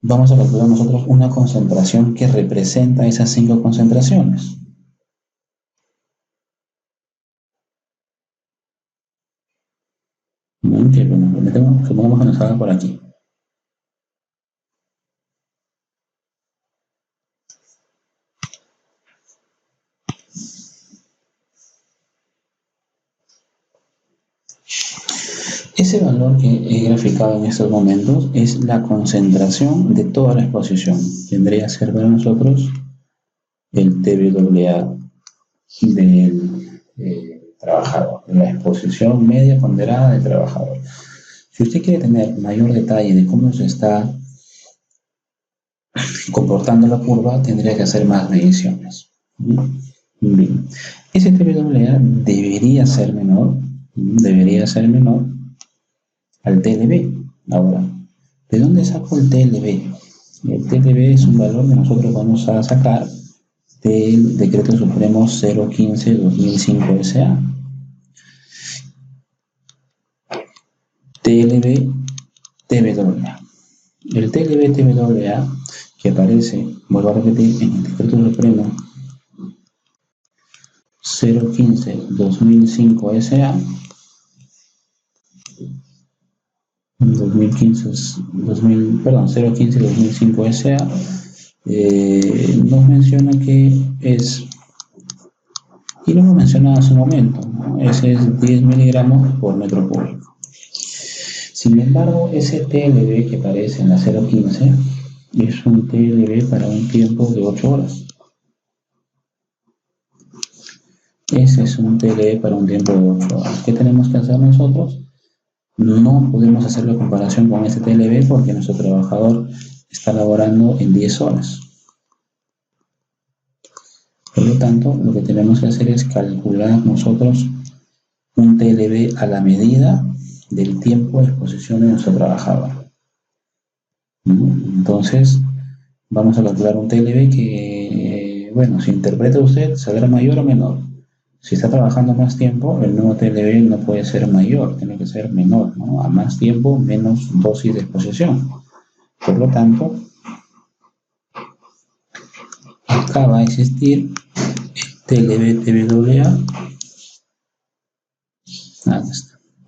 vamos a calcular nosotros una concentración que representa esas 5 concentraciones. Que bueno, supongamos que nos haga por aquí. Ese valor que he graficado en estos momentos es la concentración de toda la exposición. Vendría a ser para nosotros el TBWA del trabajador, la exposición media ponderada del trabajador. Si usted quiere tener mayor detalle de cómo se está comportando la curva, tendría que hacer más mediciones. Bien, ese TBWA debería ser menor al TLB. Ahora, ¿de dónde saco el TLB? El TLB es un valor que nosotros vamos a sacar del Decreto Supremo 015/2005 SA. TLB TBWA. El TLB TBWA que aparece, vuelvo a repetir, en el Decreto Supremo 015/2005 SA, 015/2005 SA, nos menciona que es, y lo hemos mencionado hace un momento, ¿no? Ese es 10 miligramos por metro cúbico. Sin embargo, ese TLB que aparece en la 015 es un TLB para un tiempo de 8 horas. Ese es un TLB para un tiempo de 8 horas. ¿Qué tenemos que hacer nosotros? No podemos hacer la comparación con este TLB porque nuestro trabajador está laborando en 10 horas. Por lo tanto, lo que tenemos que hacer es calcular nosotros un TLB a la medida del tiempo de exposición de nuestro trabajador. Entonces, vamos a calcular un TLB que, bueno, si interpreta usted, saldrá mayor o menor. Si está trabajando más tiempo, el nuevo TLB no puede ser mayor, tiene que ser menor, ¿no? A más tiempo, menos dosis de exposición. Por lo tanto, acá va a existir TLB-TWA.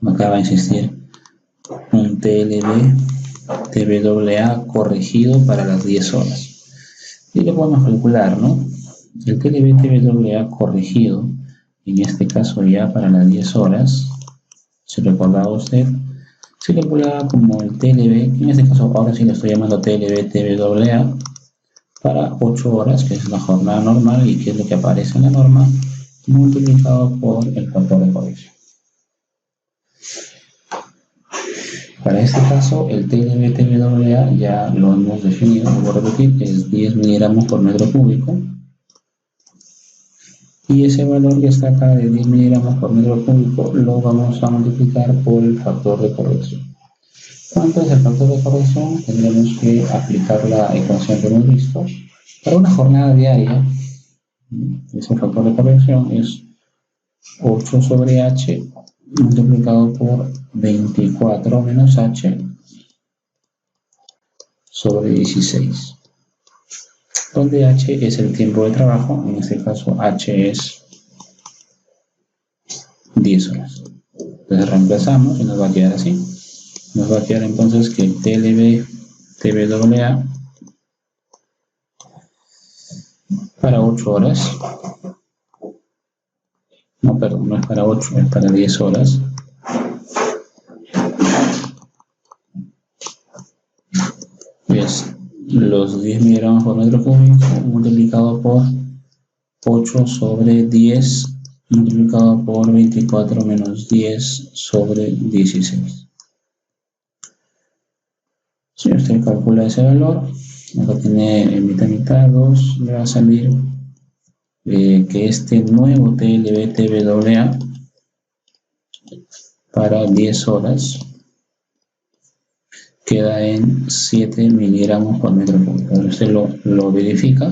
Acá va a existir un TLB-TWA corregido para las 10 horas. Y lo podemos calcular, ¿no? El TLB-TWA corregido, en este caso ya para las 10 horas, si recordaba usted, se calculaba como el TLB, en este caso ahora sí lo estoy llamando TLB-TWA, para 8 horas, que es la jornada normal y que es lo que aparece en la norma, multiplicado por el factor de corrección. Para este caso, el TLB-TWA ya lo hemos definido, lo voy a repetir, es 10 miligramos por metro cúbico. Y ese valor que está acá de 10 miligramos por metro cúbico lo vamos a multiplicar por el factor de corrección. ¿Cuánto es el factor de corrección? Tendremos que aplicar la ecuación que hemos visto. Para una jornada diaria, ese factor de corrección es 8 sobre H multiplicado por 24 menos H sobre 16. Donde H es el tiempo de trabajo, en este caso H es 10 horas. Entonces reemplazamos y nos va a quedar así. Nos va a quedar entonces que TLB-TWA para 8 horas, no, perdón, no es para 8, es para 10 horas, es los 10 miligramos por metro cúbico multiplicado por 8 sobre 10 multiplicado por 24 menos 10 sobre 16. Si usted calcula ese valor, acá tiene mitad 2, le va a salir que este nuevo TLB-TWA para 10 horas queda en 7 miligramos por metro cúbico. Usted lo verifica,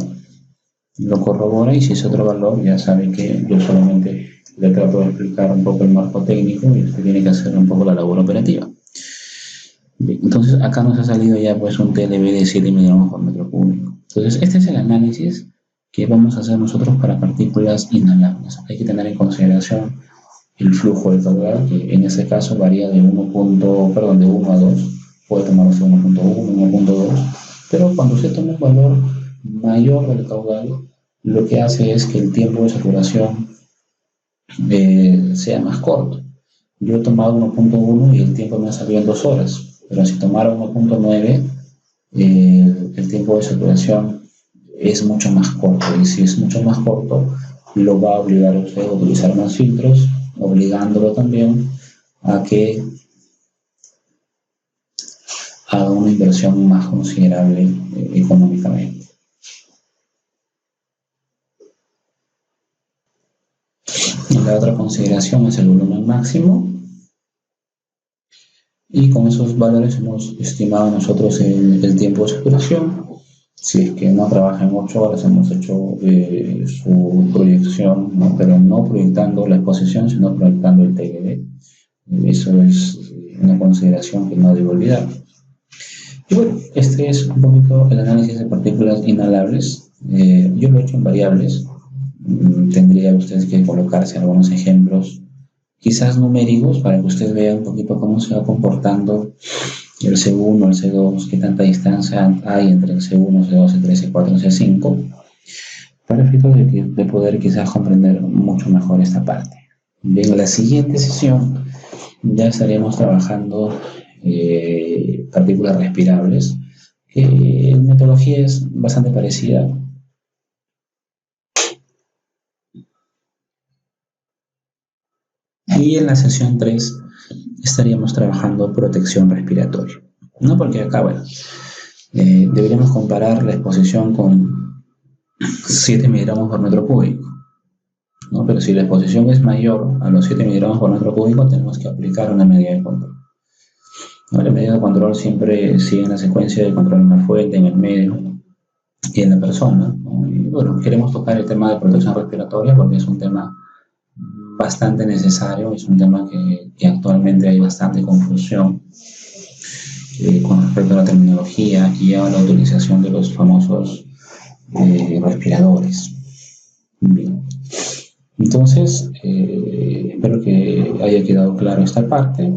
lo corrobora y si es otro valor ya sabe que yo solamente le trato de explicar un poco el marco técnico y usted tiene que hacer un poco la labor operativa. Bien, entonces acá nos ha salido ya pues un TLB de 7 miligramos por metro cúbico. Entonces este es el análisis que vamos a hacer nosotros para partículas inhalables. Hay que tener en consideración el flujo de caudal, que en este caso varía de 1 a 2, puede tomarse 1.1, 1.2, pero cuando se toma un valor mayor del caudal, lo que hace es que el tiempo de saturación sea más corto. Yo he tomado 1.1 y el tiempo me ha salido en 2 horas. Pero si tomara 1.9, el tiempo de saturación es mucho más corto. Y si es mucho más corto, lo va a obligar a usted a utilizar más filtros, obligándolo también a que haga una inversión más considerable económicamente. Y la otra consideración es el volumen máximo. Y con esos valores hemos estimado nosotros el tiempo de saturación. Si es que no trabaja en 8 horas, hemos hecho su proyección, ¿no? Pero no proyectando la exposición, sino proyectando el TLB. Eso es una consideración que no debo olvidar. Y bueno, este es un poquito el análisis de partículas inhalables. Yo lo he hecho en variables. Tendría usted que colocarse algunos ejemplos quizás numéricos, para que usted vea un poquito cómo se va comportando el C1, el C2, qué tanta distancia hay entre el C1, C2, C3, C4, C5, para efectos de poder quizás comprender mucho mejor esta parte. Bien, en la siguiente sesión ya estaremos trabajando partículas respirables, que la metodología es bastante parecida. Y en la sesión 3 estaríamos trabajando protección respiratoria. No porque acá, bueno, deberíamos comparar la exposición con 7 miligramos por metro cúbico, ¿no? Pero si la exposición es mayor a los 7 miligramos por metro cúbico, tenemos que aplicar una medida de control. ¿No? La medida de control siempre sigue la secuencia de control en la fuente, en el medio y en la persona, ¿no? Y bueno, queremos tocar el tema de protección respiratoria porque es un tema bastante necesario, es un tema que actualmente hay bastante confusión con respecto a la terminología y a la utilización de los famosos respiradores. Bien. Entonces, espero que haya quedado claro esta parte.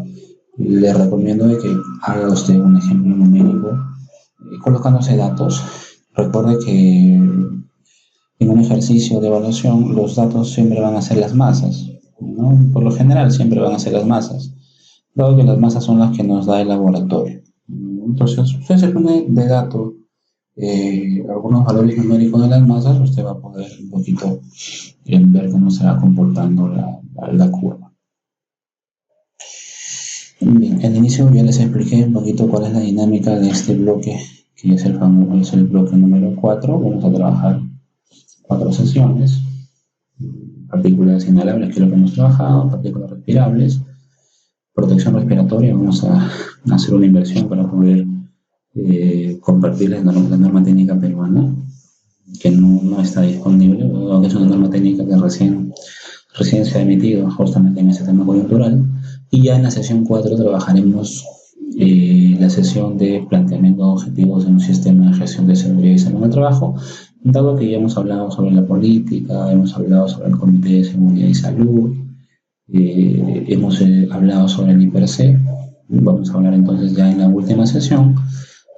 Le recomiendo de que haga usted un ejemplo numérico colocándose datos. Recuerde que en un ejercicio de evaluación los datos siempre van a ser las masas, ¿no? Por lo general siempre van a ser las masas, dado que las masas son las que nos da el laboratorio. Entonces, usted se pone de dato algunos valores numéricos de las masas, usted va a poder un poquito ver cómo se va comportando la curva. Bien, al inicio ya les expliqué un poquito cuál es la dinámica de este bloque, que es el bloque número 4. Vamos a trabajar 4 sesiones: partículas inhalables, que es lo que hemos trabajado, partículas respirables, protección respiratoria. Vamos a hacer una inversión para poder compartirles la norma técnica peruana, que no está disponible, aunque es una norma técnica que recién se ha emitido justamente en ese tema coyuntural. Y ya en la sesión 4 trabajaremos la sesión de planteamiento de objetivos en un sistema de gestión de seguridad y salud en el trabajo, dado que ya hemos hablado sobre la política, hemos hablado sobre el Comité de Seguridad y Salud, hemos hablado sobre el IPRC. Vamos a hablar entonces ya en la última sesión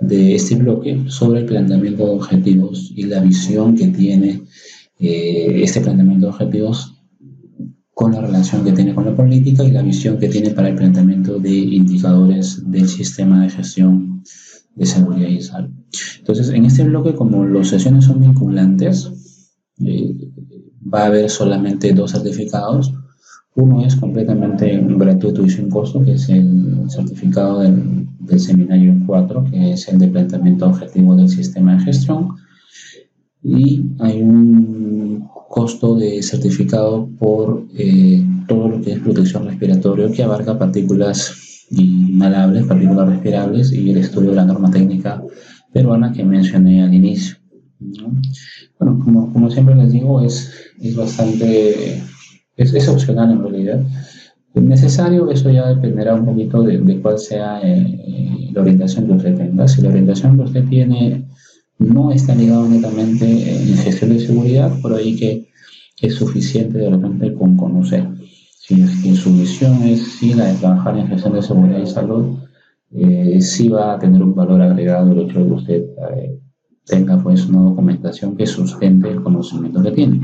de este bloque sobre el planteamiento de objetivos y la visión que tiene este planteamiento de objetivos con la relación que tiene con la política y la visión que tiene para el planteamiento de indicadores del sistema de gestión de seguridad y salud. Entonces, en este bloque, como las sesiones son vinculantes, va a haber solamente 2 certificados. Uno es completamente gratuito y sin costo, que es el certificado del seminario 4, que es el de planteamiento objetivo del sistema de gestión. Y hay un costo de certificado por todo lo que es protección respiratoria, que abarca partículas inhalables, partículas respirables y el estudio de la norma técnica peruana que mencioné al inicio, ¿no? Bueno, como siempre les digo, es bastante, es opcional en realidad. Es necesario, eso ya dependerá un poquito de cuál sea la orientación que usted tenga. Si la orientación que usted tiene no está ligado netamente en gestión de seguridad, por ahí que es suficiente de repente con conocer. Si su visión es sí la de trabajar en gestión de seguridad y salud, sí va a tener un valor agregado el hecho de que usted tenga pues una documentación que sustente el conocimiento que tiene.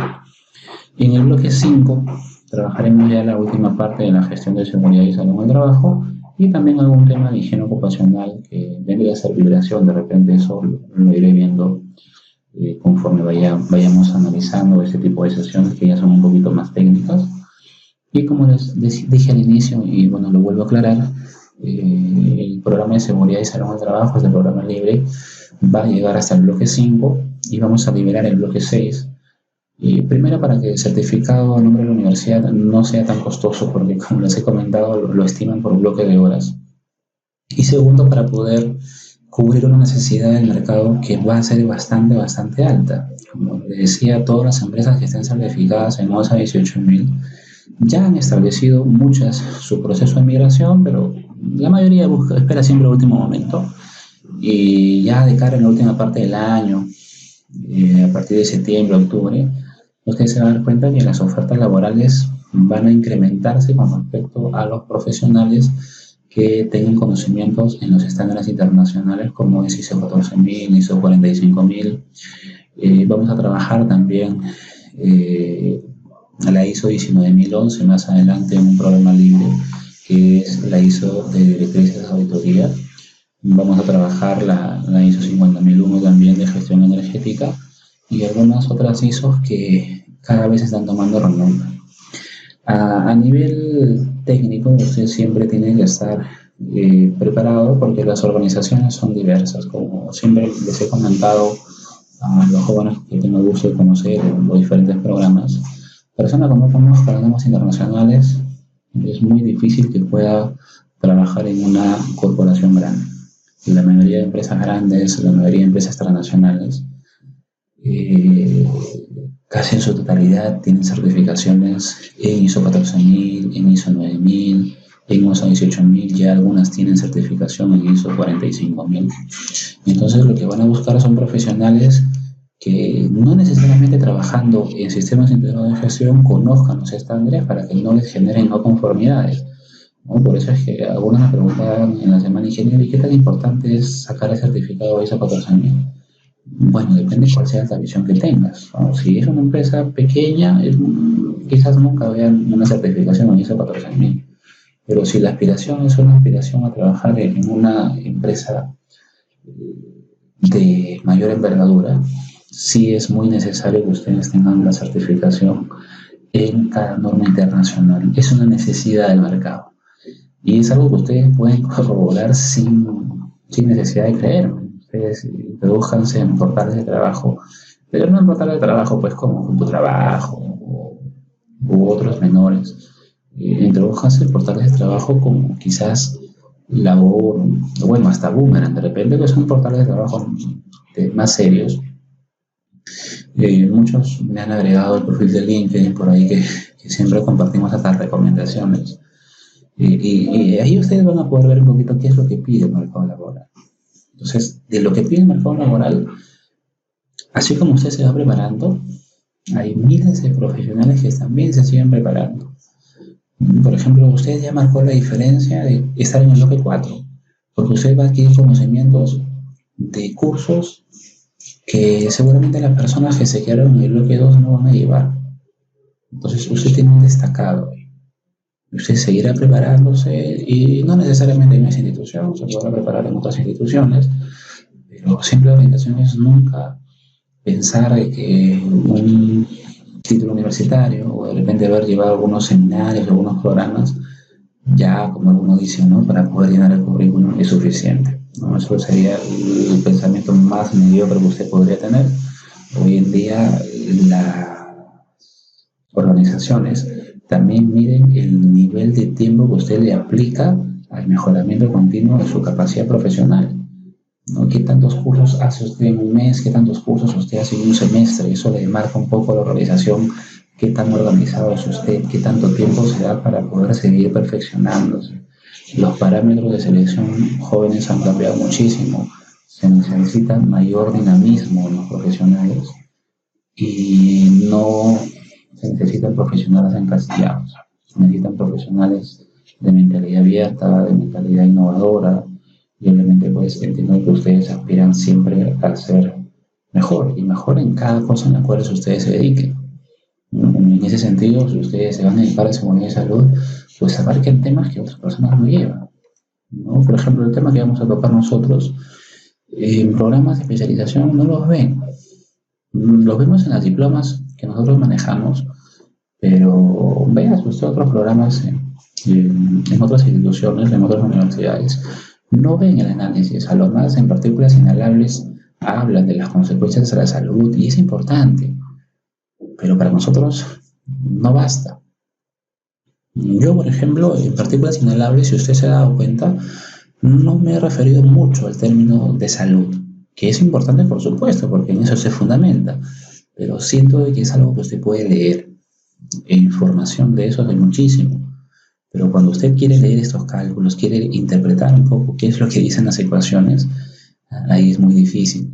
Y en el bloque 5 trabajaremos ya la última parte de la gestión de seguridad y salud en el trabajo, y también algún tema de higiene ocupacional que vendría a ser vibración. De repente eso lo iré viendo conforme vayamos analizando este tipo de sesiones que ya son un poquito más técnicas. Y como les dije al inicio, y bueno, lo vuelvo a aclarar, el programa de seguridad y salud en el trabajo es el programa libre, va a llegar hasta el bloque 5 y vamos a liberar el bloque 6. Y primero, para que el certificado a nombre de la universidad no sea tan costoso, porque como les he comentado, lo estiman por bloque de horas. Y segundo, para poder cubrir una necesidad del mercado que va a ser bastante alta. Como les decía, todas las empresas que estén certificadas en OSA 18000 ya han establecido muchas su proceso de migración, pero la mayoría espera siempre el último momento. Y ya de cara a la última parte del año, a partir de septiembre, octubre, ustedes se van a dar cuenta que las ofertas laborales van a incrementarse con respecto a los profesionales que tengan conocimientos en los estándares internacionales como es ISO 14000, ISO 45000. Vamos a trabajar también a la ISO 19011 más adelante en un programa libre que es la ISO de directrices de auditoría. Vamos a trabajar la ISO 50001 también de gestión energética y algunas otras ISOs que cada vez están tomando renombre. A nivel técnico, usted siempre tiene que estar preparado porque las organizaciones son diversas. Como siempre les he comentado a los jóvenes que tengo el gusto de conocer en los diferentes programas, personas que no conozcan programas internacionales, es muy difícil que pueda trabajar en una corporación grande. La mayoría de empresas grandes, la mayoría de empresas transnacionales, casi en su totalidad tienen certificaciones en ISO 14000, en ISO 9000, en ISO 18000, ya algunas tienen certificación en ISO 45000. Entonces lo que van a buscar son profesionales que no necesariamente trabajando en sistemas integrados de gestión conozcan los estándares para que no les generen no conformidades, ¿no? Por eso es que algunos me preguntaban en la semana ingeniero, ¿y qué tan importante es sacar el certificado ISO 14000? Bueno, depende cuál sea la visión que tengas, ¿no? Si es una empresa pequeña, quizás nunca vean una certificación en ISO 14000. Pero si la aspiración es una aspiración a trabajar en una empresa de mayor envergadura, sí es muy necesario que ustedes tengan la certificación en cada norma internacional. Es una necesidad del mercado. Y es algo que ustedes pueden corroborar sin necesidad de creer. Ustedes introduzcanse en portales de trabajo, pero no en portales de trabajo pues como CompuTrabajo u otros menores. Introduzcanse en portales de trabajo como quizás Labor, bueno, hasta Boomerang, de repente, que son portales de trabajo más serios. Muchos me han agregado el perfil de LinkedIn por ahí que siempre compartimos estas recomendaciones. Y ahí ustedes van a poder ver un poquito qué es lo que pide el mercado laboral. Entonces, de lo que pide el mercado laboral, así como usted se va preparando, hay miles de profesionales que también se siguen preparando. Por ejemplo, usted ya marcó la diferencia de estar en el bloque 4, porque usted va a adquirir conocimientos de cursos que seguramente las personas que se quedaron en el bloque 2 no van a llevar. Entonces, usted tiene un destacado. Usted seguirá preparándose y no necesariamente en esa institución, se podrá preparar en otras instituciones, pero siempre la orientación es nunca pensar que un título universitario o de repente haber llevado algunos seminarios, algunos programas, ya como algunos dicen, ¿no? Para poder llenar el currículum es suficiente, ¿no? Eso sería el pensamiento más mediocre que usted podría tener. Hoy en día las organizaciones también miden el nivel de tiempo que usted le aplica al mejoramiento continuo de su capacidad profesional, ¿no? ¿Qué tantos cursos hace usted en un mes? ¿Qué tantos cursos usted hace en un semestre? Eso le marca un poco a la organización qué tan organizado es usted, qué tanto tiempo se da para poder seguir perfeccionándose. Los parámetros de selección jóvenes han cambiado muchísimo. Se necesita mayor dinamismo en los profesionales y no se necesitan profesionales encasillados. Se necesitan profesionales de mentalidad abierta, de mentalidad innovadora. Y obviamente pues entiendo que ustedes aspiran siempre a ser mejor y mejor en cada cosa en la cual ustedes se dediquen. En ese sentido, si ustedes se van a dedicar a la seguridad y salud, pues abarquen temas que otras personas no llevan, ¿no? Por ejemplo, el tema que vamos a tocar nosotros, en programas de especialización no los ven. Los vemos en las diplomas que nosotros manejamos, pero veas usted otros programas en otras instituciones, en otras universidades, no ven el análisis. A lo más en partículas inhalables hablan de las consecuencias de la salud y es importante, pero para nosotros no basta. Yo, por ejemplo, en partículas inhalables, si usted se ha dado cuenta, no me he referido mucho al término de salud, que es importante, por supuesto, porque en eso se fundamenta, pero siento que es algo que usted puede leer. E información de eso hay muchísimo. Pero cuando usted quiere leer estos cálculos, quiere interpretar un poco qué es lo que dicen las ecuaciones, ahí es muy difícil.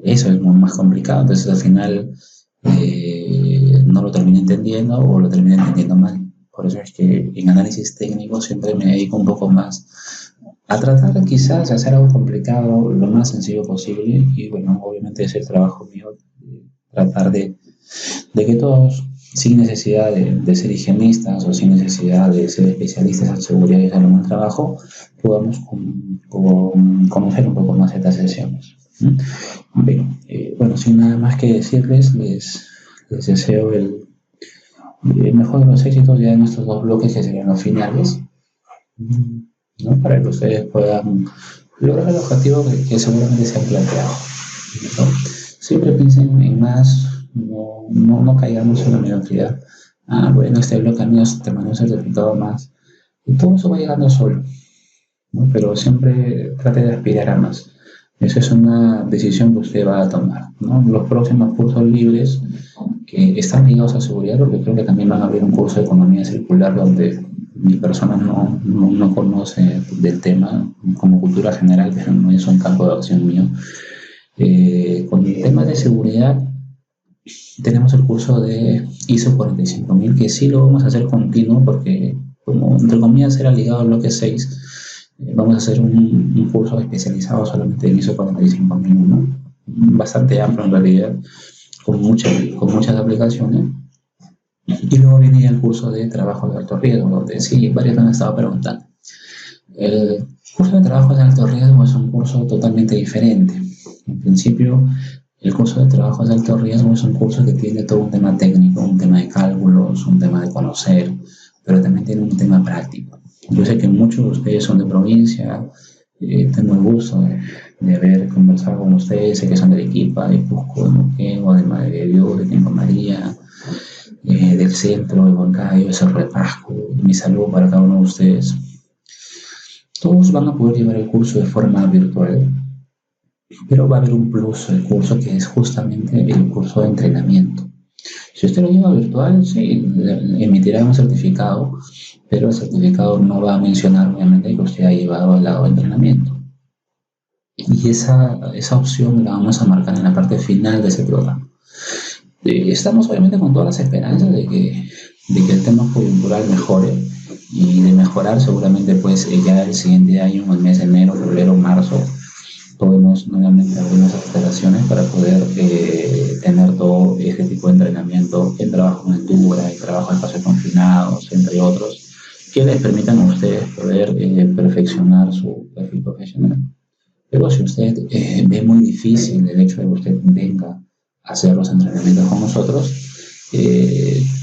Eso es muy más complicado. Entonces, al final, no lo termina entendiendo o lo termina entendiendo mal. Por eso es que en análisis técnico siempre me dedico un poco más a tratar quizás de hacer algo complicado lo más sencillo posible. Y bueno, obviamente es el trabajo mío tratar de que todos, sin necesidad de ser higienistas o sin necesidad de ser especialistas en seguridad y salud en el trabajo, podamos conocer un poco más estas sesiones. Bien, bueno, sin nada más que decirles, les deseo el mejor de los éxitos ya en estos dos bloques que serían los finales, ¿no? Para que ustedes puedan lograr el objetivo que seguramente se han planteado, ¿no? Siempre piensen en más. No caigamos en la mediocridad. Bueno, este bloque mío te mandó un certificado más. Y todo eso va llegando solo, ¿no? Pero siempre trate de aspirar a más. Esa es una decisión que usted va a tomar, ¿no? Los próximos cursos libres que están ligados a seguridad, porque creo que también van a abrir un curso de economía circular donde mi persona no conoce del tema como cultura general, pero no es un campo de acción mío. Con temas de seguridad, tenemos el curso de ISO 45000, que sí lo vamos a hacer continuo porque, como entre comillas, era ligado al bloque 6. Vamos a hacer un curso especializado solamente en ISO 45001, bastante amplio en realidad, con muchas aplicaciones. Y luego viene el curso de trabajo de alto riesgo, donde sí, varios me han estado preguntando. El curso de trabajo de alto riesgo es un curso totalmente diferente. En principio, el curso de trabajo de alto riesgo es un curso que tiene todo un tema técnico, un tema de cálculos, un tema de conocer, pero también tiene un tema práctico. Yo sé que muchos de ustedes son de provincia, tengo el gusto de haber conversado con ustedes, sé que son de Arequipa, de Cusco, de Moquegua, de Madre de Dios, de Tingo María, del centro, de Huancayo, de Cerro de Pasco. Mi saludo para cada uno de ustedes. Todos van a poder llevar el curso de forma virtual, pero va a haber un plus del curso que es justamente el curso de entrenamiento. Si usted lo lleva virtual, sí, emitirá un certificado, pero el certificado no va a mencionar obviamente que usted ha llevado al lado de entrenamiento. Y esa opción la vamos a marcar en la parte final de ese programa. Estamos obviamente con todas las esperanzas de que el tema coyuntural mejore, y de mejorar seguramente pues ya el siguiente año, en el mes de enero, febrero, marzo, podemos nuevamente abrir nuestras instalaciones para poder tener todo este tipo de entrenamiento, el trabajo en altura, el trabajo en espacios confinados, entre otros, que les permitan a ustedes poder perfeccionar su perfil profesional. Pero si usted ve muy difícil el hecho de que usted venga a hacer los entrenamientos con nosotros,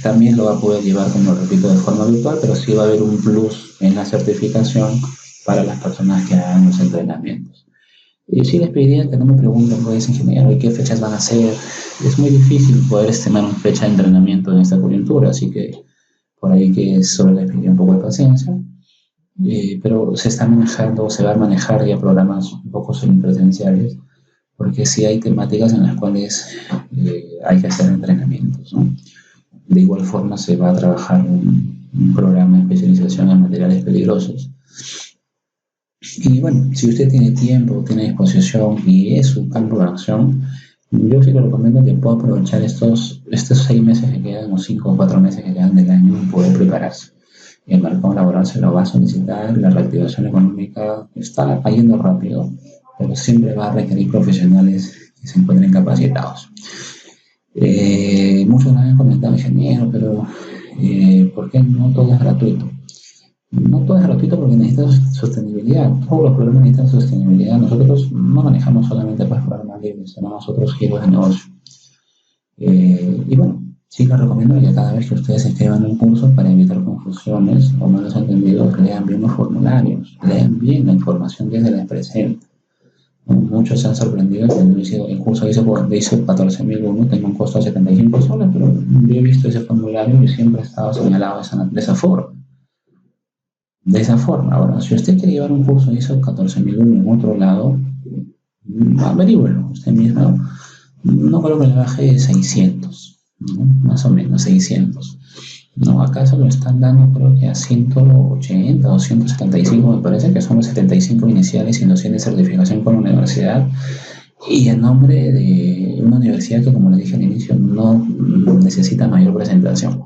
también lo va a poder llevar, como repito, de forma virtual, pero sí va a haber un plus en la certificación para las personas que hagan los entrenamientos. Y sí les pediría que no me pregunten, pues, ingeniero, ¿y qué fechas van a ser? Es muy difícil poder estimar una fecha de entrenamiento en esta coyuntura, así que por ahí que solo les pediría un poco de paciencia. Pero se está manejando, se va a manejar ya programas un poco semipresenciales, porque sí hay temáticas en las cuales hay que hacer entrenamientos, ¿no? De igual forma se va a trabajar un programa de especialización en materiales peligrosos. Y bueno, si usted tiene tiempo, tiene disposición y es su campo de acción, yo sí le recomiendo que pueda aprovechar estos 6 meses que quedan, o 5 o 4 meses que quedan del año, y poder prepararse. El mercado laboral se lo va a solicitar, la reactivación económica está yendo rápido, pero siempre va a requerir profesionales que se encuentren capacitados. Muchos me han comentado, ingeniero, pero ¿por qué no todo es gratuito? No todo es gratuito porque necesita sostenibilidad. Todos los programas necesitan sostenibilidad. Nosotros no manejamos solamente pues programas libres, tenemos otros giros de negocio. Y bueno, sí les recomiendo que cada vez que ustedes escriban un curso, para evitar confusiones o malos entendidos, lean bien los formularios, lean bien la información que se les presenta. Muchos se han sorprendido que el curso dice 14.001, tengo un costo de 75 soles, pero yo he visto ese formulario y siempre ha estado señalado de esa forma. De esa forma. Ahora, si usted quiere llevar un curso ISO 14.001 en otro lado, averígüelo usted mismo. No creo que le baje 600, ¿no? Más o menos 600. No, acá se lo están dando creo que a 180 o 175, me parece que son los 75 iniciales y noción de certificación con la universidad. Y en nombre de una universidad que, como les dije al inicio, no necesita mayor presentación.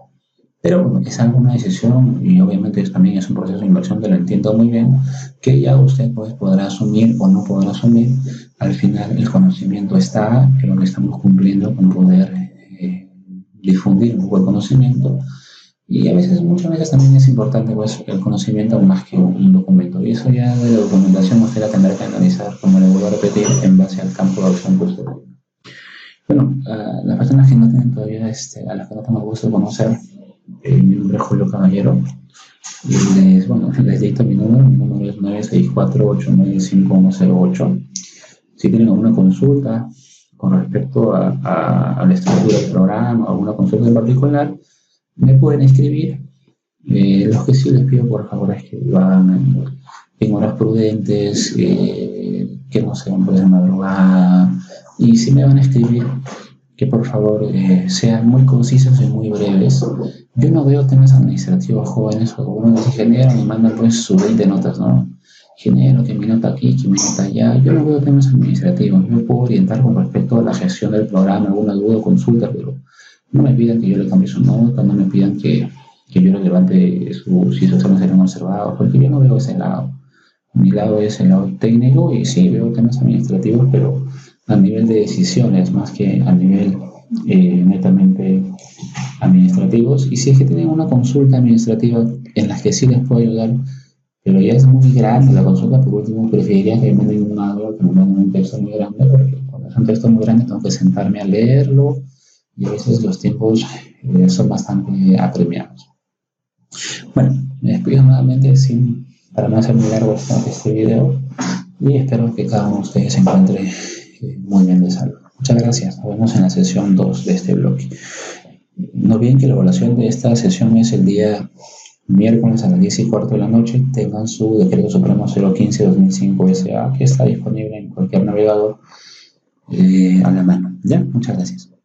Pero bueno, es alguna decisión y obviamente también es un proceso de inversión que lo entiendo muy bien, que ya usted pues podrá asumir o no podrá asumir. Al final el conocimiento está, creo que estamos cumpliendo con poder difundir un poco el conocimiento, y a veces, muchas veces también es importante pues el conocimiento más que un documento, y eso ya de la documentación usted la tendrá que analizar, como le vuelvo a repetir, en base al campo de acción que usted tenga. Bueno, las personas que no tienen todavía, a las que no tengo el gusto de conocer, mi nombre es Julio Caballero, y les dicto mi número es 964-895-108. Si tienen alguna consulta con respecto a la estructura del programa o alguna consulta en particular, me pueden escribir. Los que sí les pido por favor es que lo hagan en horas prudentes, que no sean por la madrugada. Y si me van a escribir, que por favor sean muy concisos y muy breves. Yo no veo temas administrativos jóvenes o algunos que generan y mandan pues su 20 notas, ¿no? Genero que mi nota aquí, que mi nota allá. Yo no veo temas administrativos. Yo puedo orientar con respecto a la gestión del programa, alguna duda o consulta, pero no me pidan que yo le cambie su nota, no me pidan que yo le levante si sus temas serán observados, porque yo no veo ese lado. Mi lado es el lado técnico y sí veo temas administrativos, pero a nivel de decisiones más que a nivel netamente administrativos. Y si es que tienen una consulta administrativa en la que sí les puedo ayudar, pero ya es muy grande la consulta, por último preferiría que me manden un audio, que me manden un texto muy grande, porque cuando es un texto muy grande tengo que sentarme a leerlo y a veces los tiempos son bastante apremiados. Bueno, me despido nuevamente para no hacer muy largo este video y espero que cada uno de ustedes se encuentre muy bien de salud. Muchas gracias. Nos vemos en la sesión 2 de este bloque. No olviden que la evaluación de esta sesión es el día miércoles a las 10:15 de la noche. Tengan su decreto supremo 015-2005 SA que está disponible en cualquier navegador a la mano. ¿Ya? Muchas gracias.